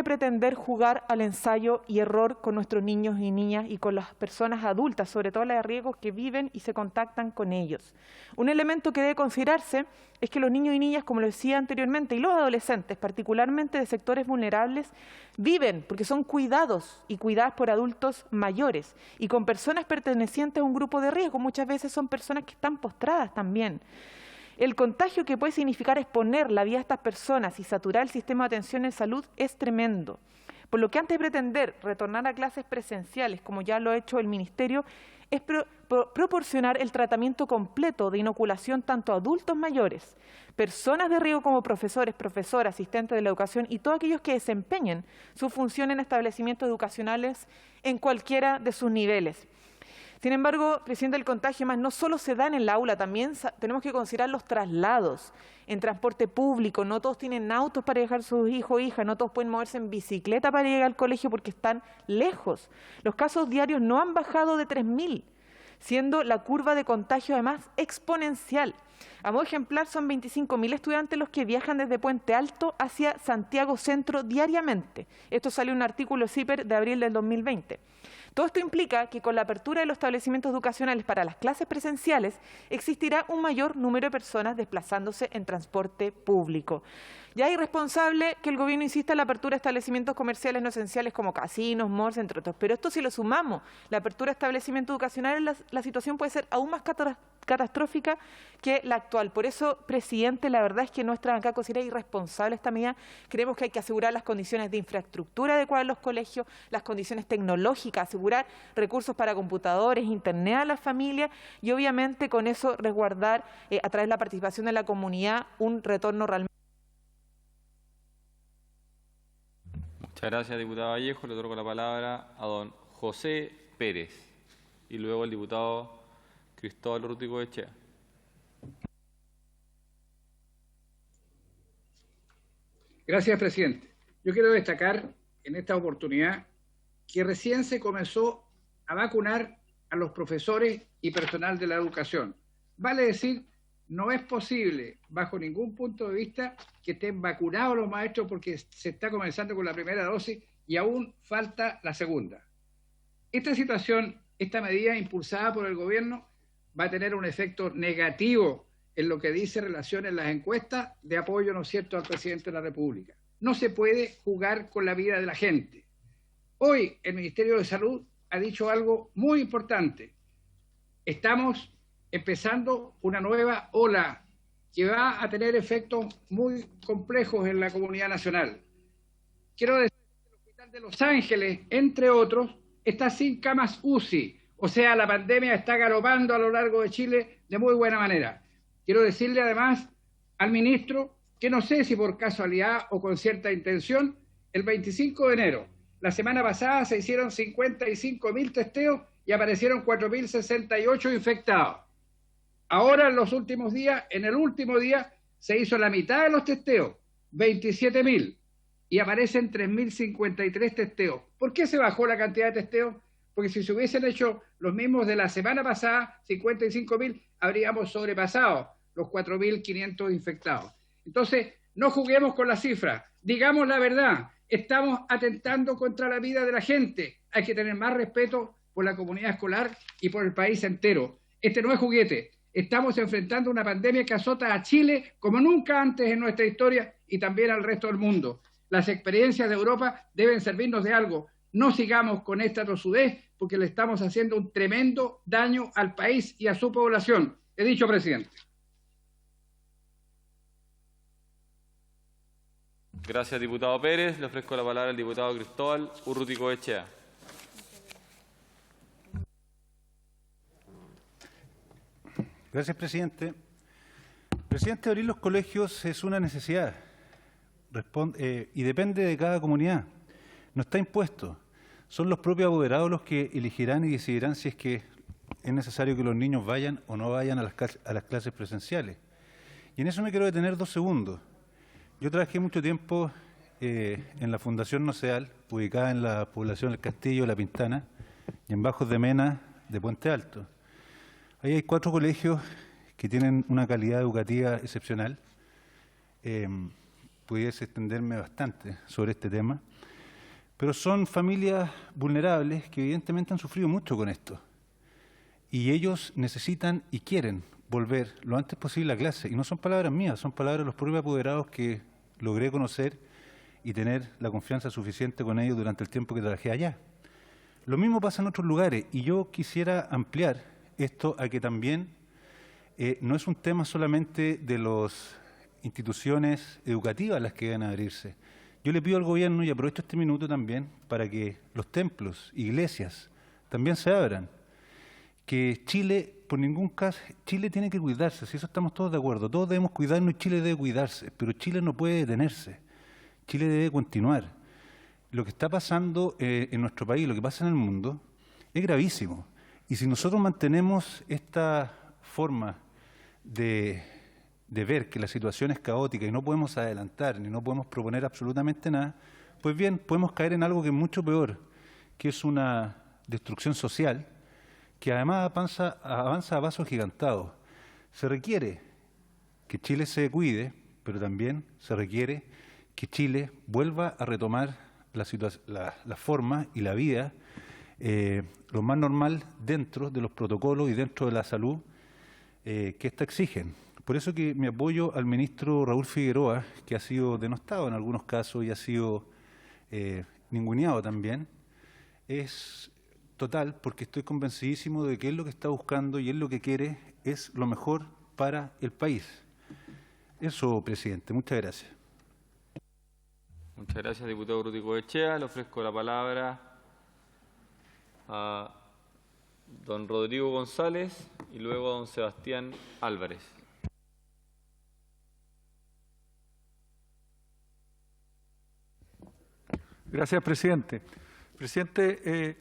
Speaker 10: pretender jugar al ensayo y error con nuestros niños y niñas y con las personas adultas, sobre todo las de riesgo que viven y se contactan con ellos. Un elemento que debe considerarse es que los niños y niñas, como lo decía anteriormente, y los adolescentes, particularmente de sectores vulnerables, viven porque son cuidados y cuidadas por adultos mayores y con personas pertenecientes a un grupo de riesgo. Muchas veces son personas que están postradas también. El contagio que puede significar exponer la vida de estas personas y saturar el sistema de atención en salud es tremendo. Por lo que antes de pretender retornar a clases presenciales, como ya lo ha hecho el Ministerio, es proporcionar el tratamiento completo de inoculación tanto a adultos mayores, personas de riesgo como profesores, profesoras, asistentes de la educación y todos aquellos que desempeñen su función en establecimientos educacionales en cualquiera de sus niveles. Sin embargo, presidente, el contagio más no solo se da en el aula, también tenemos que considerar los traslados en transporte público. No todos tienen autos para dejar a sus hijos o hijas, no todos pueden moverse en bicicleta para llegar al colegio porque están lejos. Los casos diarios no han bajado de 3.000, siendo la curva de contagio además exponencial. A modo ejemplar, son 25.000 estudiantes los que viajan desde Puente Alto hacia Santiago Centro diariamente. Esto salió en un artículo CIPER de abril del 2020. Todo esto implica que con la apertura de los establecimientos educacionales para las clases presenciales existirá un mayor número de personas desplazándose en transporte público. Ya es irresponsable que el gobierno insista en la apertura de establecimientos comerciales no esenciales como casinos, malls, entre otros. Pero esto, si lo sumamos, la apertura de establecimientos educacionales, la situación puede ser aún más catastrófica que la actual. Por eso, presidente, la verdad es que nuestra bancada considera irresponsable esta medida. Creemos que hay que asegurar las condiciones de infraestructura adecuadas en los colegios, las condiciones tecnológicas, asegurar recursos para computadores, internet a las familias y obviamente con eso resguardar a través de la participación de la comunidad un retorno realmente.
Speaker 1: Muchas gracias, diputado Vallejo. Le otorgo la palabra a don José Pérez y luego el diputado Cristóbal Urruticoechea.
Speaker 4: Gracias, presidente. Yo quiero destacar en esta oportunidad que recién se comenzó a vacunar a los profesores y personal de la educación. Vale decir, no es posible, bajo ningún punto de vista, que estén vacunados los maestros porque se está comenzando con la primera dosis y aún falta la segunda. Esta situación, esta medida impulsada por el gobierno, va a tener un efecto negativo en lo que dice relación en las encuestas de apoyo, ¿no es cierto?, al presidente de la República. No se puede jugar con la vida de la gente. Hoy el Ministerio de Salud ha dicho algo muy importante. Estamos empezando una nueva ola que va a tener efectos muy complejos en la comunidad nacional. Quiero decir que el Hospital de Los Ángeles, entre otros, está sin camas UCI. O sea, la pandemia está galopando a lo largo de Chile de muy buena manera. Quiero decirle además al ministro que no sé si por casualidad o con cierta intención, el 25 de enero, la semana pasada se hicieron 55.000 testeos y aparecieron 4.068 infectados. Ahora en los últimos días, en el último día, se hizo la mitad de los testeos, 27.000, y aparecen 3.053 testeos. ¿Por qué se bajó la cantidad de testeos? Porque si se hubiesen hecho los mismos de la semana pasada, 55.000, habríamos sobrepasado los 4.500 infectados. Entonces, no juguemos con las cifras, digamos la verdad, estamos atentando contra la vida de la gente. Hay que tener más respeto por la comunidad escolar y por el país entero. Este no es juguete. Estamos enfrentando una pandemia que azota a Chile como nunca antes en nuestra historia y también al resto del mundo. Las experiencias de Europa deben servirnos de algo. No sigamos con esta tosudez porque le estamos haciendo un tremendo daño al país y a su población. He dicho, presidente.
Speaker 1: Gracias, diputado Pérez. Le ofrezco la palabra al diputado Cristóbal Urruticoechea.
Speaker 11: Gracias, presidente. Presidente, abrir los colegios es una necesidad y depende de cada comunidad. No está impuesto. Son los propios apoderados los que elegirán y decidirán si es que es necesario que los niños vayan o no vayan a las clases presenciales. Y en eso me quiero detener 2 segundos. Yo trabajé mucho tiempo en la Fundación Noceal, ubicada en la población del Castillo, La Pintana, y en Bajos de Mena, de Puente Alto. Ahí hay 4 colegios que tienen una calidad educativa excepcional. pudiese extenderme bastante sobre este tema, pero son familias vulnerables que evidentemente han sufrido mucho con esto. Y ellos necesitan y quieren volver lo antes posible a clase. Y no son palabras mías, son palabras de los propios apoderados que logré conocer y tener la confianza suficiente con ellos durante el tiempo que trabajé allá. Lo mismo pasa en otros lugares y yo quisiera ampliar esto a que también no es un tema solamente de las instituciones educativas las que deben abrirse. Yo le pido al gobierno, y aprovecho este minuto también, para que los templos, iglesias, también se abran. Que Chile, por ningún caso, Chile tiene que cuidarse, si eso estamos todos de acuerdo. Todos debemos cuidarnos y Chile debe cuidarse, pero Chile no puede detenerse. Chile debe continuar. Lo que está pasando en nuestro país, lo que pasa en el mundo, es gravísimo. Y si nosotros mantenemos esta forma de ver que la situación es caótica y no podemos adelantar, ni no podemos proponer absolutamente nada, pues bien, podemos caer en algo que es mucho peor, que es una destrucción social, que además avanza a pasos gigantados. Se requiere que Chile se cuide, pero también se requiere que Chile vuelva a retomar la forma y la vida lo más normal dentro de los protocolos y dentro de la salud que ésta exigen. Por eso que mi apoyo al ministro Raúl Figueroa, que ha sido denostado en algunos casos y ha sido ninguneado también, es total, porque estoy convencidísimo de que él lo que está buscando y él lo que quiere es lo mejor para el país. Eso, presidente. Muchas gracias.
Speaker 1: Muchas gracias, diputado Urruticoechea. Le ofrezco la palabra a don Rodrigo González y luego a don Sebastián Álvarez.
Speaker 3: Gracias, presidente. Presidente,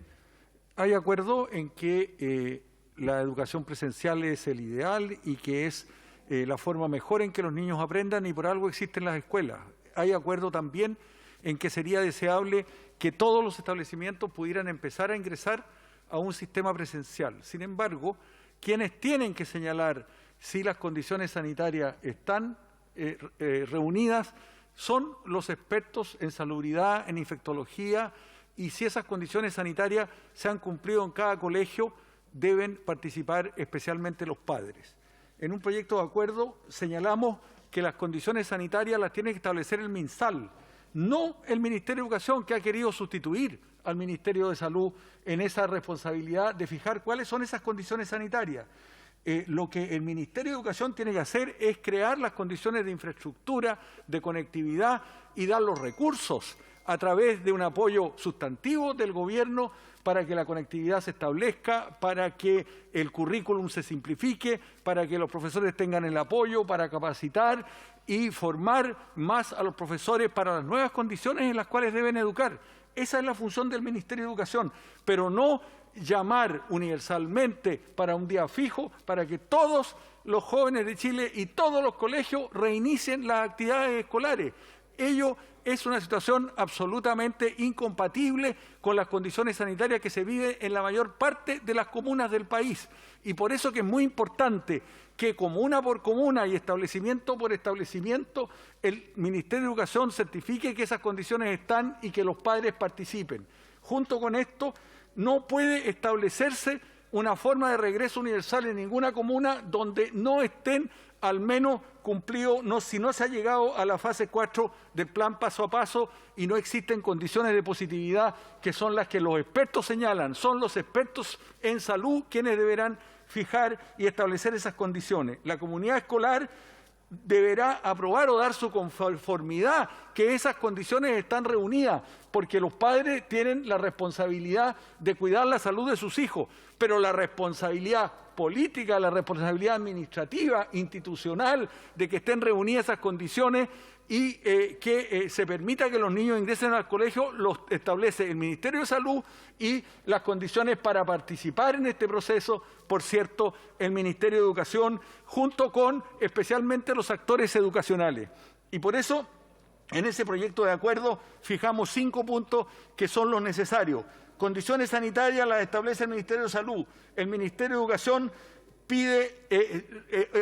Speaker 3: hay acuerdo en que la educación presencial es el ideal y que es la forma mejor en que los niños aprendan y por algo existen las escuelas. Hay acuerdo también en que sería deseable que todos los establecimientos pudieran empezar a ingresar a un sistema presencial. Sin embargo, quienes tienen que señalar si las condiciones sanitarias están reunidas son los expertos en salubridad, en infectología, y si esas condiciones sanitarias se han cumplido en cada colegio, deben participar especialmente los padres. En un proyecto de acuerdo señalamos que las condiciones sanitarias las tiene que establecer el MinSal, no el Ministerio de Educación, que ha querido sustituir al Ministerio de Salud en esa responsabilidad de fijar cuáles son esas condiciones sanitarias. Lo que el Ministerio de Educación tiene que hacer es crear las condiciones de infraestructura, de conectividad y dar los recursos a través de un apoyo sustantivo del gobierno para que la conectividad se establezca, para que el currículum se simplifique, para que los profesores tengan el apoyo, para capacitar y formar más a los profesores para las nuevas condiciones en las cuales deben educar. Esa es la función del Ministerio de Educación, pero no llamar universalmente para un día fijo para que todos los jóvenes de Chile y todos los colegios reinicien las actividades escolares. Ello es una situación absolutamente incompatible con las condiciones sanitarias que se viven en la mayor parte de las comunas del país. Y por eso que es muy importante que comuna por comuna y establecimiento por establecimiento el Ministerio de Educación certifique que esas condiciones están y que los padres participen. Junto con esto, no puede establecerse una forma de regreso universal en ninguna comuna donde no estén al menos cumplido, si no se ha llegado a la fase 4 del plan paso a paso y no existen condiciones de positividad que son las que los expertos señalan. Son los expertos en salud quienes deberán fijar y establecer esas condiciones. La comunidad escolar deberá aprobar o dar su conformidad que esas condiciones están reunidas, porque los padres tienen la responsabilidad de cuidar la salud de sus hijos, pero la responsabilidad política, la responsabilidad administrativa, institucional, de que estén reunidas esas condiciones y que se permita que los niños ingresen al colegio, los establece el Ministerio de Salud y las condiciones para participar en este proceso, por cierto, el Ministerio de Educación, junto con especialmente los actores educacionales. Y por eso, en ese proyecto de acuerdo, fijamos 5 puntos que son los necesarios. Condiciones sanitarias las establece el Ministerio de Salud. El Ministerio de Educación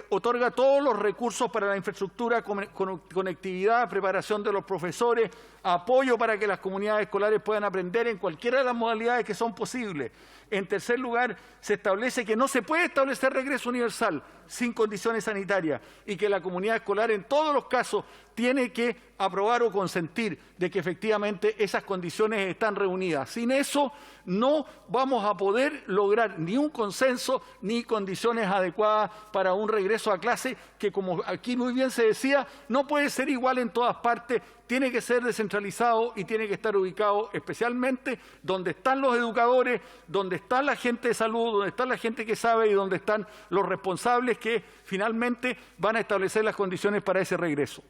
Speaker 3: otorga todos los recursos para la infraestructura, conectividad, preparación de los profesores, apoyo para que las comunidades escolares puedan aprender en cualquiera de las modalidades que son posibles. En tercer lugar, se establece que no se puede establecer regreso universal sin condiciones sanitarias y que la comunidad escolar en todos los casos tiene que aprobar o consentir de que efectivamente esas condiciones están reunidas. Sin eso no vamos a poder lograr ni un consenso ni condiciones adecuadas para un regreso a clase que, como aquí muy bien se decía, no puede ser igual en todas partes, tiene que ser descentralizado y tiene que estar ubicado especialmente donde están los educadores, donde está la gente de salud, donde está la gente que sabe y donde están los responsables que finalmente van a establecer las condiciones para ese regreso.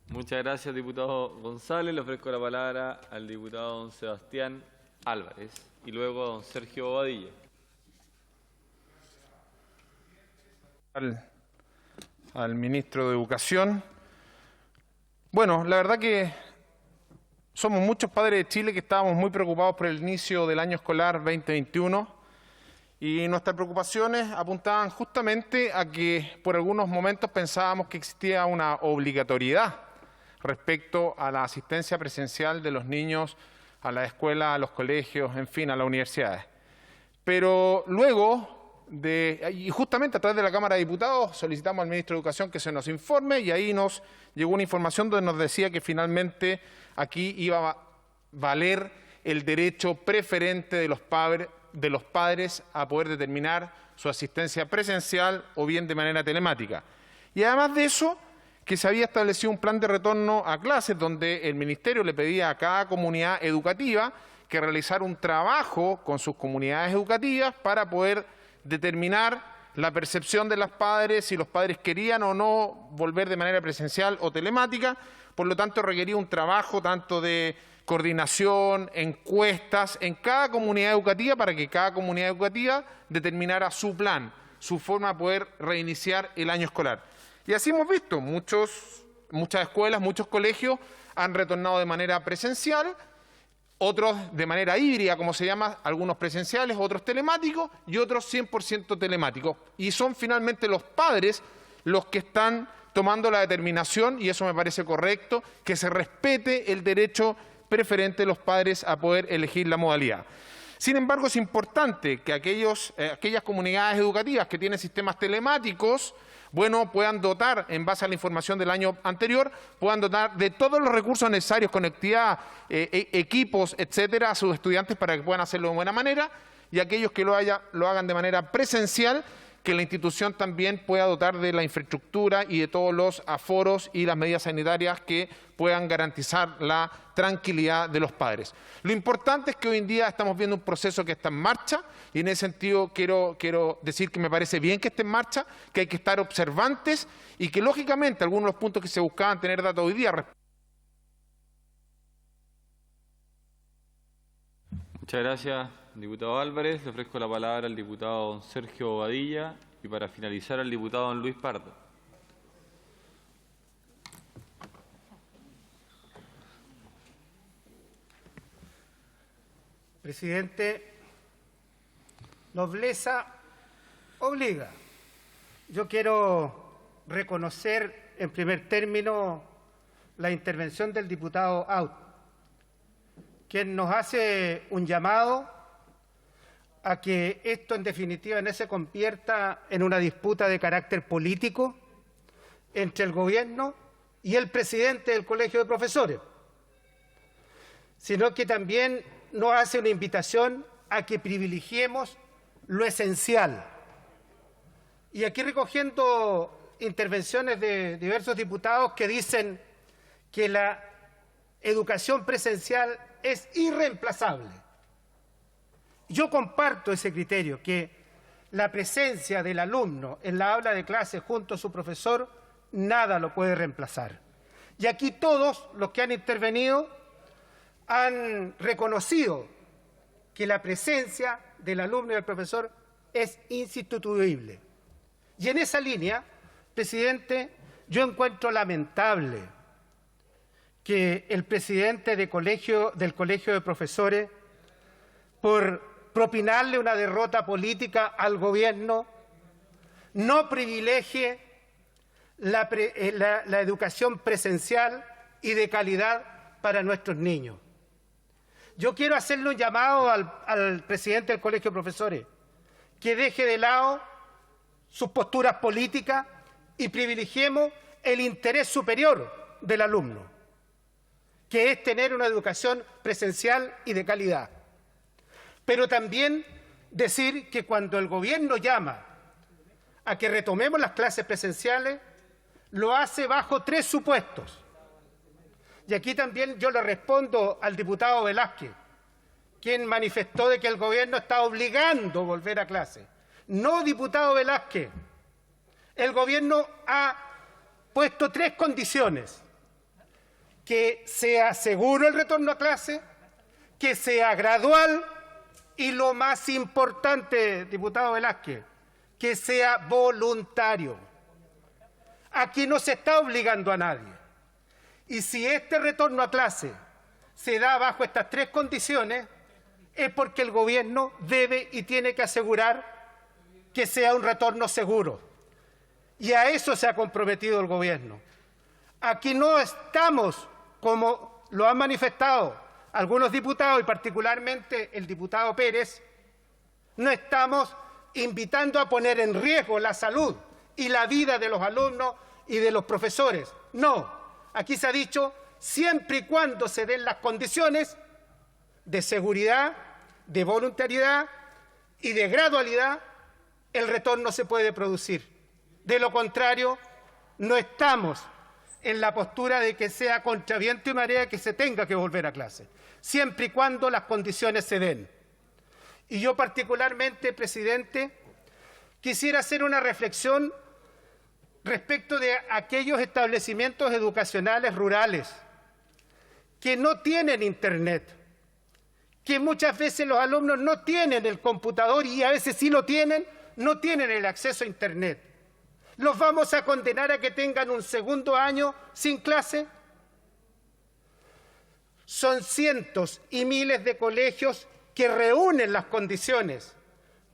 Speaker 1: Muchas gracias, diputado González. Le ofrezco la palabra al diputado don Sebastián Álvarez y luego a don Sergio Bobadilla.
Speaker 12: Al ministro de Educación. Bueno, la verdad que somos muchos padres de Chile que estábamos muy preocupados por el inicio del año escolar 2021 y nuestras preocupaciones apuntaban justamente a que por algunos momentos pensábamos que existía una obligatoriedad respecto a la asistencia presencial de los niños a la escuela, a los colegios, en fin, a las universidades. Pero luego, y justamente a través de la Cámara de Diputados, solicitamos al ministro de Educación que se nos informe y ahí nos llegó una información donde nos decía que finalmente aquí iba a valer el derecho preferente de los padres a poder determinar su asistencia presencial o bien de manera telemática. Y además de eso, que se había establecido un plan de retorno a clases donde el Ministerio le pedía a cada comunidad educativa que realizara un trabajo con sus comunidades educativas para poder determinar la percepción de los padres, si los padres querían o no volver de manera presencial o telemática. Por lo tanto, requería un trabajo tanto de coordinación, encuestas en cada comunidad educativa para que cada comunidad educativa determinara su plan, su forma de poder reiniciar el año escolar. Y así hemos visto, muchas escuelas, muchos colegios han retornado de manera presencial, otros de manera híbrida, como se llama, algunos presenciales, otros telemáticos y otros 100% telemáticos. Y son finalmente los padres los que están tomando la determinación, y eso me parece correcto, que se respete el derecho preferente de los padres a poder elegir la modalidad. Sin embargo, es importante que aquellas comunidades educativas que tienen sistemas telemáticos, puedan dotar, en base a la información del año anterior, puedan dotar de todos los recursos necesarios, conectividad, equipos, etcétera, a sus estudiantes para que puedan hacerlo de buena manera, y aquellos que lo hagan de manera presencial, que la institución también pueda dotar de la infraestructura y de todos los aforos y las medidas sanitarias que puedan garantizar la tranquilidad de los padres. Lo importante es que hoy en día estamos viendo un proceso que está en marcha y en ese sentido quiero decir que me parece bien que esté en marcha, que hay que estar observantes y que lógicamente algunos de los puntos que se buscaban tener datos hoy día.
Speaker 1: Muchas gracias, diputado Álvarez. Le ofrezco la palabra al diputado don Sergio Bobadilla y para finalizar al diputado don Luis Pardo.
Speaker 13: Presidente, nobleza obliga. Yo quiero reconocer en primer término la intervención del diputado Aut, quien nos hace un llamado a que esto en definitiva no se convierta en una disputa de carácter político entre el gobierno y el presidente del Colegio de Profesores, sino que también nos hace una invitación a que privilegiemos lo esencial. Y aquí recogiendo intervenciones de diversos diputados que dicen que la educación presencial es irreemplazable. Yo comparto ese criterio, que la presencia del alumno en la aula de clase junto a su profesor, nada lo puede reemplazar. Y aquí todos los que han intervenido han reconocido que la presencia del alumno y del profesor es insustituible. Y en esa línea, presidente, yo encuentro lamentable que el presidente del Colegio de Profesores, por propinarle una derrota política al gobierno, no privilegie la educación presencial y de calidad para nuestros niños. Yo quiero hacerle un llamado al presidente del Colegio de Profesores, que deje de lado sus posturas políticas y privilegiemos el interés superior del alumno, que es tener una educación presencial y de calidad. Pero también decir que cuando el gobierno llama a que retomemos las clases presenciales, lo hace bajo 3 supuestos. Y aquí también yo le respondo al diputado Velázquez, quien manifestó de que el gobierno está obligando a volver a clase. No, diputado Velázquez, el gobierno ha puesto 3 condiciones: que sea seguro el retorno a clase, que sea gradual y, lo más importante, diputado Velázquez, que sea voluntario. Aquí no se está obligando a nadie. Y si este retorno a clase se da bajo estas 3 condiciones, es porque el gobierno debe y tiene que asegurar que sea un retorno seguro. Y a eso se ha comprometido el gobierno. Aquí no estamos, como lo han manifestado algunos diputados, y particularmente el diputado Pérez, no estamos invitando a poner en riesgo la salud y la vida de los alumnos y de los profesores. No, aquí se ha dicho siempre y cuando se den las condiciones de seguridad, de voluntariedad y de gradualidad, el retorno se puede producir. De lo contrario, no estamos en la postura de que sea contra viento y marea que se tenga que volver a clase, siempre y cuando las condiciones se den. Y yo particularmente, presidente, quisiera hacer una reflexión respecto de aquellos establecimientos educacionales rurales que no tienen internet, que muchas veces los alumnos no tienen el computador y a veces sí lo tienen, no tienen el acceso a internet. ¿Los vamos a condenar a que tengan un segundo año sin clase? Son cientos y miles de colegios que reúnen las condiciones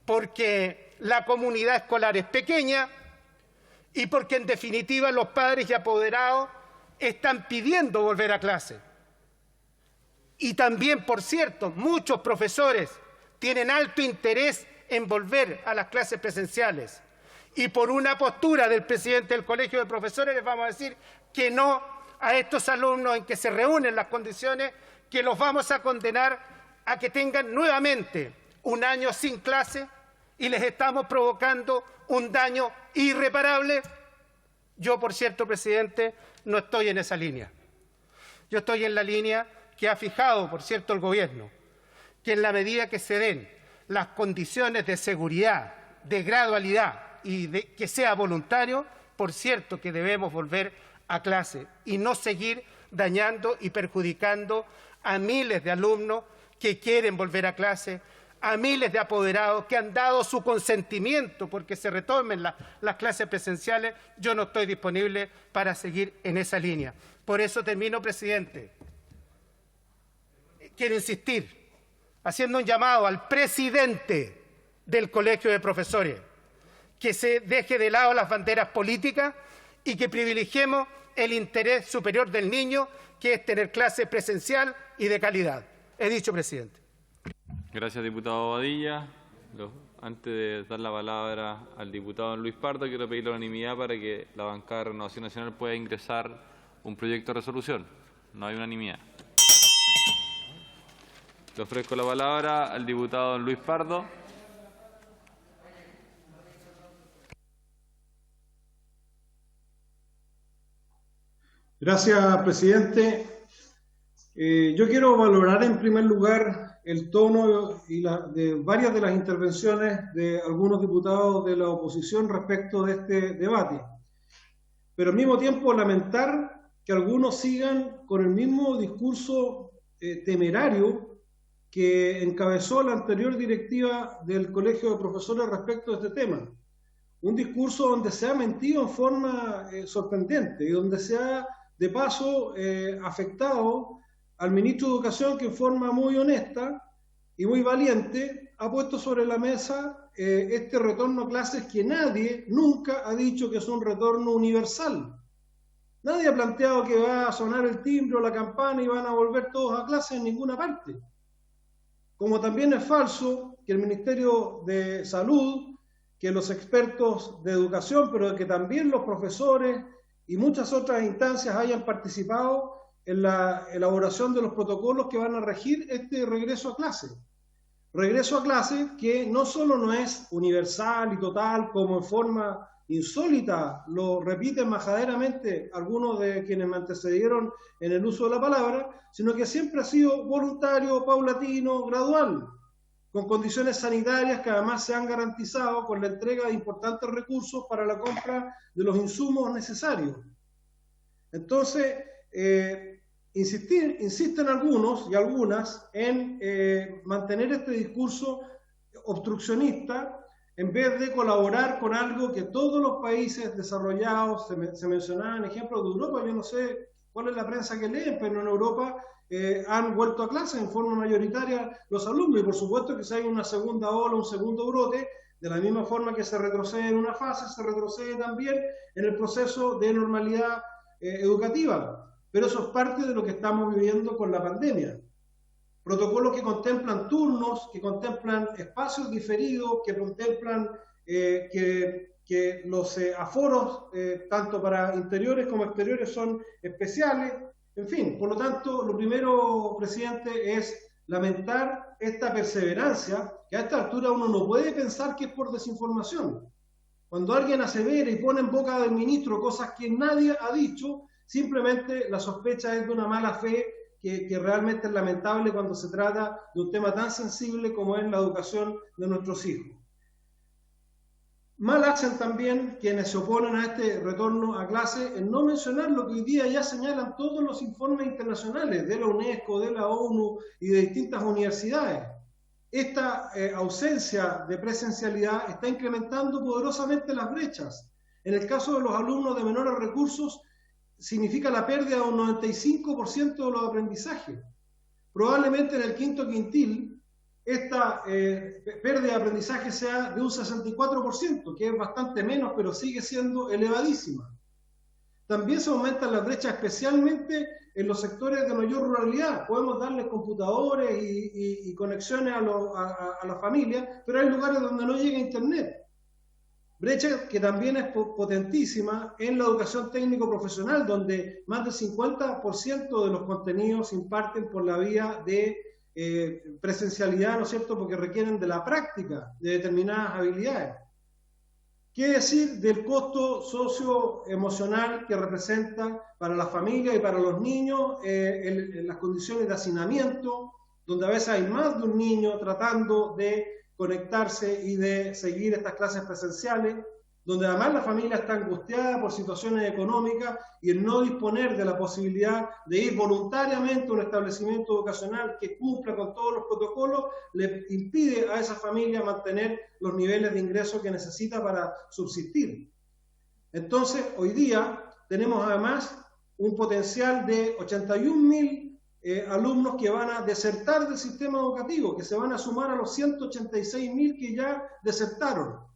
Speaker 13: porque la comunidad escolar es pequeña y porque en definitiva los padres y apoderados están pidiendo volver a clase. Y también, por cierto, muchos profesores tienen alto interés en volver a las clases presenciales. Y por una postura del presidente del Colegio de Profesores les vamos a decir que no a estos alumnos en que se reúnen las condiciones, que los vamos a condenar a que tengan nuevamente un año sin clase y les estamos provocando un daño irreparable. Yo, por cierto, presidente, no estoy en esa línea. Yo estoy en la línea que ha fijado, por cierto, el gobierno, que en la medida que se den las condiciones de seguridad, de gradualidad y de que sea voluntario, por cierto que debemos volver a clase y no seguir dañando y perjudicando a miles de alumnos que quieren volver a clase, a miles de apoderados que han dado su consentimiento porque se retomen las clases presenciales. Yo no estoy disponible para seguir en esa línea. Por eso termino, presidente. Quiero insistir, haciendo un llamado al presidente del Colegio de Profesores, que se deje de lado las banderas políticas y que privilegiemos el interés superior del niño, que es tener clase presencial y de calidad. He dicho, presidente.
Speaker 1: Gracias, diputado Badilla. Antes de dar la palabra al diputado Luis Pardo, quiero pedir la unanimidad para que la bancada de Renovación Nacional pueda ingresar un proyecto de resolución. No hay unanimidad. Le ofrezco la palabra al diputado Luis Pardo.
Speaker 14: Gracias, presidente. Yo quiero valorar en primer lugar el tono de varias de las intervenciones de algunos diputados de la oposición respecto de este debate. Pero al mismo tiempo lamentar que algunos sigan con el mismo discurso temerario que encabezó la anterior directiva del Colegio de Profesores respecto a este tema. Un discurso donde se ha mentido en forma sorprendente y donde se ha, de paso, afectado al ministro de Educación, que en forma muy honesta y muy valiente ha puesto sobre la mesa este retorno a clases que nadie nunca ha dicho que es un retorno universal. Nadie ha planteado que va a sonar el timbre o la campana y van a volver todos a clase en ninguna parte. Como también es falso que el Ministerio de Salud, que los expertos de educación, pero que también los profesores y muchas otras instancias hayan participado en la elaboración de los protocolos que van a regir este regreso a clase. Regreso a clase que no solo no es universal y total, como en forma insólita lo repiten majaderamente algunos de quienes me antecedieron en el uso de la palabra, sino que siempre ha sido voluntario, paulatino, gradual, con condiciones sanitarias que además se han garantizado con la entrega de importantes recursos para la compra de los insumos necesarios. Entonces, insisten algunos y algunas en mantener este discurso obstruccionista en vez de colaborar con algo que todos los países desarrollados, se mencionaban ejemplos de Europa, yo no sé cuál es la prensa que leen, pero en Europa han vuelto a clase en forma mayoritaria los alumnos, y por supuesto que si hay una segunda ola, un segundo brote, de la misma forma que se retrocede en una fase, se retrocede también en el proceso de normalidad educativa. Pero eso es parte de lo que estamos viviendo con la pandemia. Protocolos que contemplan turnos, que contemplan espacios diferidos, que contemplan que los aforos, tanto para interiores como exteriores, son especiales. En fin, por lo tanto, lo primero, presidente, es lamentar esta perseverancia, que a esta altura uno no puede pensar que es por desinformación. Cuando alguien asevera y pone en boca del ministro cosas que nadie ha dicho, simplemente la sospecha es de una mala fe que realmente es lamentable cuando se trata de un tema tan sensible como es la educación de nuestros hijos. Mal hacen también quienes se oponen a este retorno a clase en no mencionar lo que hoy día ya señalan todos los informes internacionales de la UNESCO, de la ONU y de distintas universidades. Esta ausencia de presencialidad está incrementando poderosamente las brechas. En el caso de los alumnos de menores recursos, significa la pérdida de un 95% de los aprendizajes. Probablemente en el quinto quintil esta pérdida de aprendizaje sea de un 64%, que es bastante menos, pero sigue siendo elevadísima. También se aumentan las brechas, especialmente en los sectores de mayor ruralidad. Podemos darles computadores y conexiones a la familia, pero hay lugares donde no llega internet. Brecha que también es potentísima en la educación técnico-profesional, donde más del 50% de los contenidos se imparten por la vía de presencialidad, ¿no es cierto?, porque requieren de la práctica de determinadas habilidades. ¿Qué decir del costo socioemocional que representa para la familia y para los niños en las condiciones de hacinamiento, donde a veces hay más de un niño tratando de conectarse y de seguir estas clases presenciales, donde además la familia está angustiada por situaciones económicas y el no disponer de la posibilidad de ir voluntariamente a un establecimiento educacional que cumpla con todos los protocolos, le impide a esa familia mantener los niveles de ingreso que necesita para subsistir. Entonces, hoy día tenemos además un potencial de 81.000 alumnos que van a desertar del sistema educativo, que se van a sumar a los 186.000 que ya desertaron.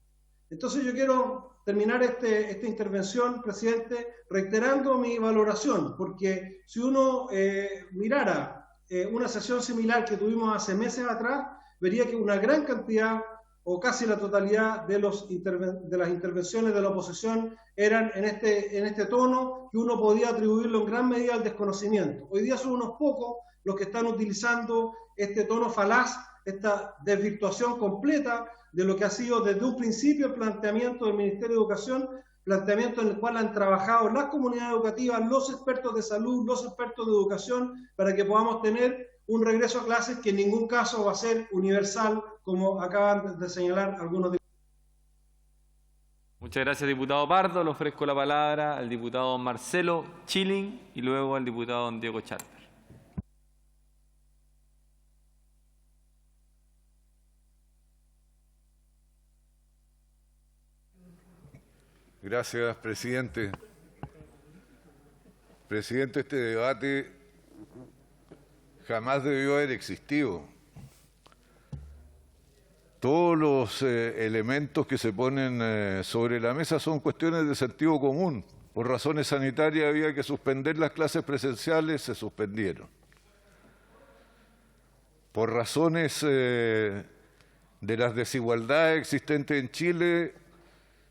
Speaker 14: Entonces yo quiero terminar esta intervención, presidente, reiterando mi valoración, porque si uno mirara una sesión similar que tuvimos hace meses atrás, vería que una gran cantidad o casi la totalidad de las intervenciones de la oposición eran en este tono que uno podía atribuirlo en gran medida al desconocimiento. Hoy día son unos pocos los que están utilizando este tono falaz, esta desvirtuación completa de lo que ha sido desde un principio el planteamiento del Ministerio de Educación, planteamiento en el cual han trabajado las comunidades educativas, los expertos de salud, los expertos de educación, para que podamos tener un regreso a clases que en ningún caso va a ser universal, como acaban de señalar algunos diputados.
Speaker 1: Muchas gracias, diputado Pardo. Le ofrezco la palabra al diputado Marcelo Chilling y luego al diputado don Diego Charper.
Speaker 15: Gracias, presidente. Presidente, este debate jamás debió haber existido. todos los elementos que se ponen sobre la mesa son cuestiones de sentido común. Por razones sanitarias había que suspender las clases presenciales, se suspendieron. Por razones de las desigualdades existentes en Chile,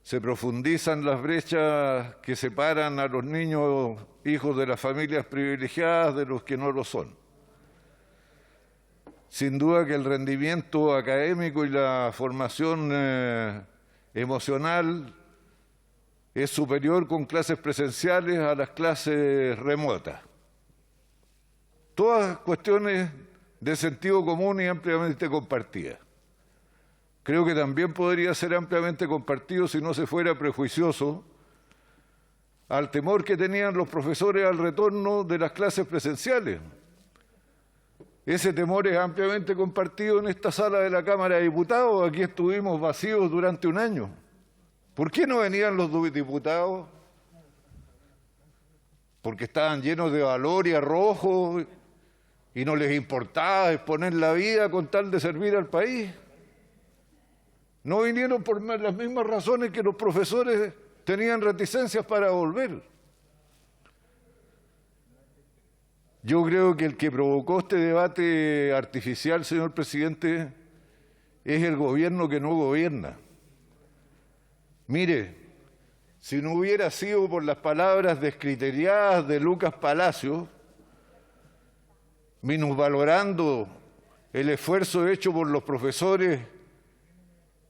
Speaker 15: se profundizan las brechas que separan a los niños hijos de las familias privilegiadas de los que no lo son. Sin duda que el rendimiento académico y la formación emocional es superior con clases presenciales a las clases remotas. Todas cuestiones de sentido común y ampliamente compartidas. Creo que también podría ser ampliamente compartido si no se fuera prejuicioso al temor que tenían los profesores al retorno de las clases presenciales. Ese temor es ampliamente compartido en esta sala de la Cámara de Diputados. Aquí estuvimos vacíos durante un año. ¿Por qué no venían los diputados? Porque estaban llenos de valor y arrojo y no les importaba exponer la vida con tal de servir al país. No vinieron por las mismas razones que los profesores tenían reticencias para volver. Yo creo que el que provocó este debate artificial, señor presidente, es el gobierno que no gobierna. Mire, si no hubiera sido por las palabras descriteriadas de Lucas Palacio, minusvalorando el esfuerzo hecho por los profesores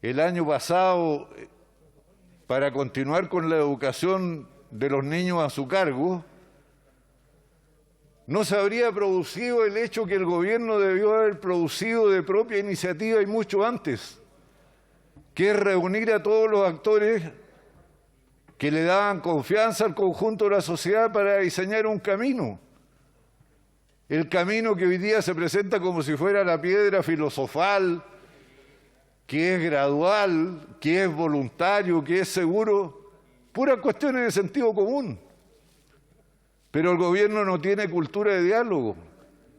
Speaker 15: el año pasado para continuar con la educación de los niños a su cargo, no se habría producido el hecho que el gobierno debió haber producido de propia iniciativa y mucho antes, que es reunir a todos los actores que le daban confianza al conjunto de la sociedad para diseñar un camino. El camino que hoy día se presenta como si fuera la piedra filosofal, que es gradual, que es voluntario, que es seguro, puras cuestiones de sentido común. Pero el gobierno no tiene cultura de diálogo.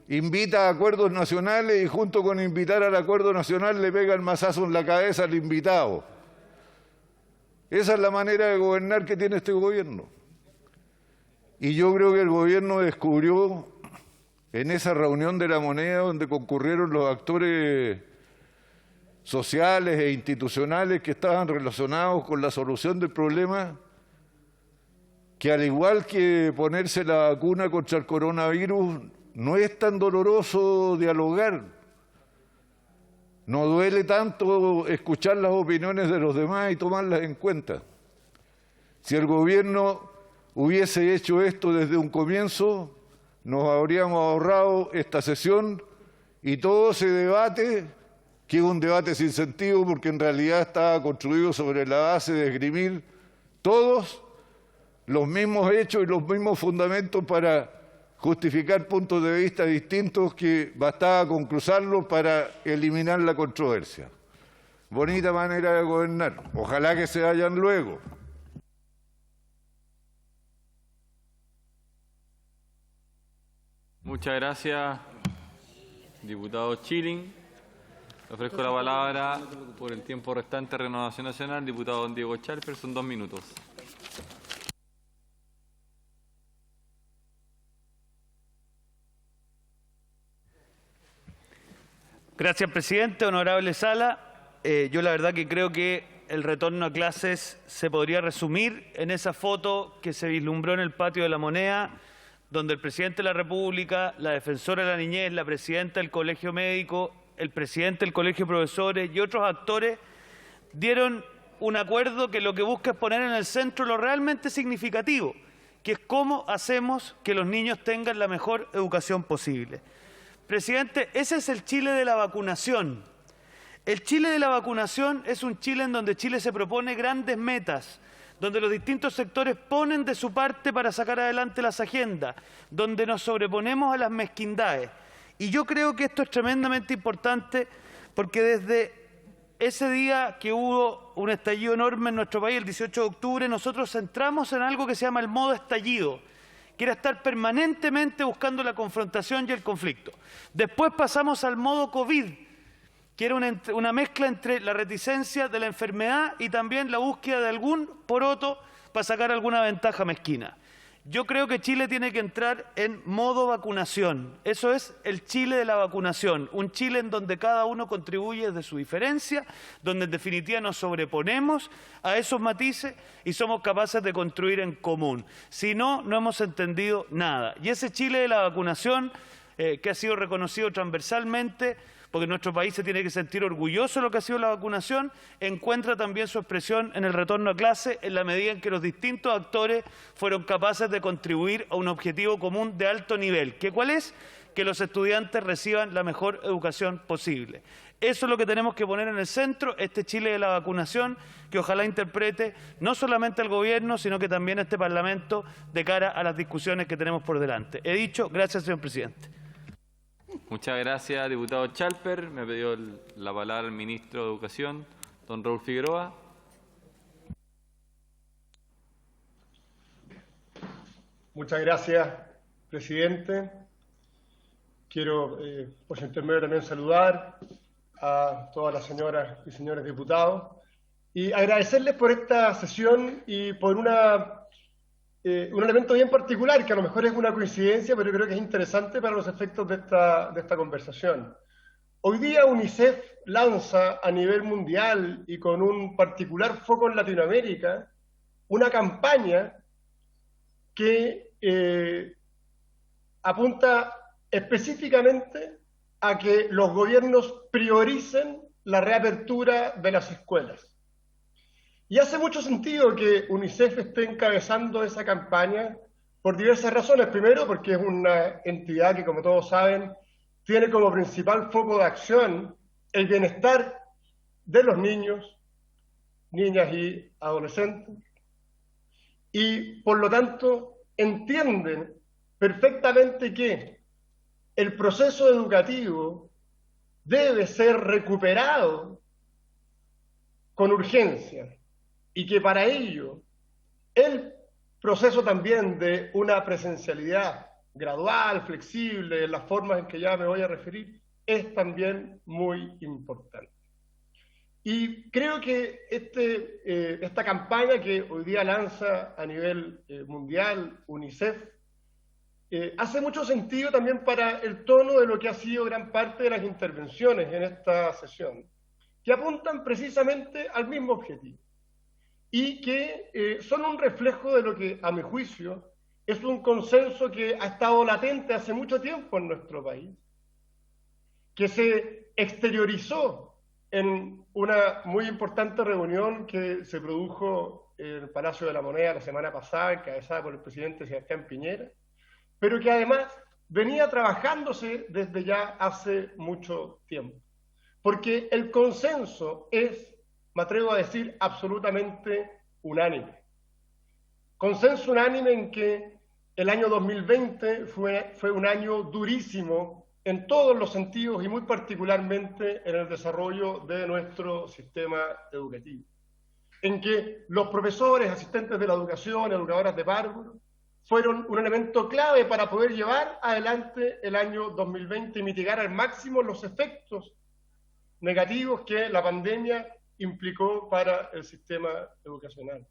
Speaker 15: Invita a acuerdos nacionales y junto con invitar al acuerdo nacional le pega el mazazo en la cabeza al invitado. Esa es la manera de gobernar que tiene este gobierno. Y yo creo que el gobierno descubrió en esa reunión de la moneda donde concurrieron los actores sociales e institucionales que estaban relacionados con la solución del problema, que al igual que ponerse la vacuna contra el coronavirus, no es tan doloroso dialogar. No duele tanto escuchar las opiniones de los demás y tomarlas en cuenta. Si el gobierno hubiese hecho esto desde un comienzo, nos habríamos ahorrado esta sesión y todo ese debate, que es un debate sin sentido porque en realidad estaba construido sobre la base de esgrimir todos los mismos hechos y los mismos fundamentos para justificar puntos de vista distintos que bastaba con cruzarlos para eliminar la controversia. Bonita manera de gobernar. Ojalá que se vayan luego.
Speaker 1: Muchas gracias, diputado Chilling. Le ofrezco la palabra por el tiempo restante de Renovación Nacional, diputado don Diego Chalper, son 2 minutos.
Speaker 16: Gracias, presidente. Honorable Sala, yo la verdad que creo que el retorno a clases se podría resumir en esa foto que se vislumbró en el patio de la Moneda, donde el presidente de la República, la defensora de la niñez, la presidenta del Colegio Médico, el presidente del Colegio de Profesores y otros actores dieron un acuerdo que lo que busca es poner en el centro lo realmente significativo, que es cómo hacemos que los niños tengan la mejor educación posible. Presidente, ese es el Chile de la vacunación. El Chile de la vacunación es un Chile en donde Chile se propone grandes metas, donde los distintos sectores ponen de su parte para sacar adelante las agendas, donde nos sobreponemos a las mezquindades. Y yo creo que esto es tremendamente importante porque desde ese día que hubo un estallido enorme en nuestro país, el 18 de octubre, nosotros centramos en algo que se llama el modo estallido, que era estar permanentemente buscando la confrontación y el conflicto. Después pasamos al modo COVID, que era una mezcla entre la reticencia de la enfermedad y también la búsqueda de algún poroto para sacar alguna ventaja mezquina. Yo creo que Chile tiene que entrar en modo vacunación. Eso es el Chile de la vacunación. Un Chile en donde cada uno contribuye desde su diferencia, donde en definitiva nos sobreponemos a esos matices y somos capaces de construir en común. Si no, no hemos entendido nada. Y ese Chile de la vacunación, que ha sido reconocido transversalmente, porque nuestro país se tiene que sentir orgulloso de lo que ha sido la vacunación, encuentra también su expresión en el retorno a clase en la medida en que los distintos actores fueron capaces de contribuir a un objetivo común de alto nivel. ¿Que cuál es? Que los estudiantes reciban la mejor educación posible. Eso es lo que tenemos que poner en el centro, este Chile de la vacunación, que ojalá interprete no solamente el Gobierno, sino que también este Parlamento de cara a las discusiones que tenemos por delante. He dicho, gracias, señor presidente.
Speaker 1: Muchas gracias, diputado Chalper. Me ha pedido la palabra el ministro de Educación, don Raúl Figueroa.
Speaker 17: Muchas gracias, presidente. Quiero, por su intermedio, también saludar a todas las señoras y señores diputados y agradecerles por esta sesión y por un elemento bien particular, que a lo mejor es una coincidencia, pero creo que es interesante para los efectos de esta conversación. Hoy día UNICEF lanza a nivel mundial y con un particular foco en Latinoamérica una campaña que apunta específicamente a que los gobiernos prioricen la reapertura de las escuelas. Y hace mucho sentido que UNICEF esté encabezando esa campaña por diversas razones. Primero, porque es una entidad que, como todos saben, tiene como principal foco de acción el bienestar de los niños, niñas y adolescentes. Y, por lo tanto, entienden perfectamente que el proceso educativo debe ser recuperado con urgencia. Y que para ello el proceso también de una presencialidad gradual, flexible, en las formas en que ya me voy a referir, es también muy importante. Y creo que esta campaña que hoy día lanza a nivel mundial UNICEF hace mucho sentido también para el tono de lo que ha sido gran parte de las intervenciones en esta sesión, que apuntan precisamente al mismo objetivo. Y que son un reflejo de lo que, a mi juicio, es un consenso que ha estado latente hace mucho tiempo en nuestro país, que se exteriorizó en una muy importante reunión que se produjo en el Palacio de la Moneda la semana pasada, encabezada por el presidente Sebastián Piñera, pero que además venía trabajándose desde ya hace mucho tiempo. Porque el consenso es, me atrevo a decir, absolutamente unánime. Consenso unánime en que el año 2020 fue un año durísimo en todos los sentidos y muy particularmente en el desarrollo de nuestro sistema educativo. En que los profesores, asistentes de la educación, educadoras de párvulo, fueron un elemento clave para poder llevar adelante el año 2020 y mitigar al máximo los efectos negativos que la pandemia implicó para el sistema educacional,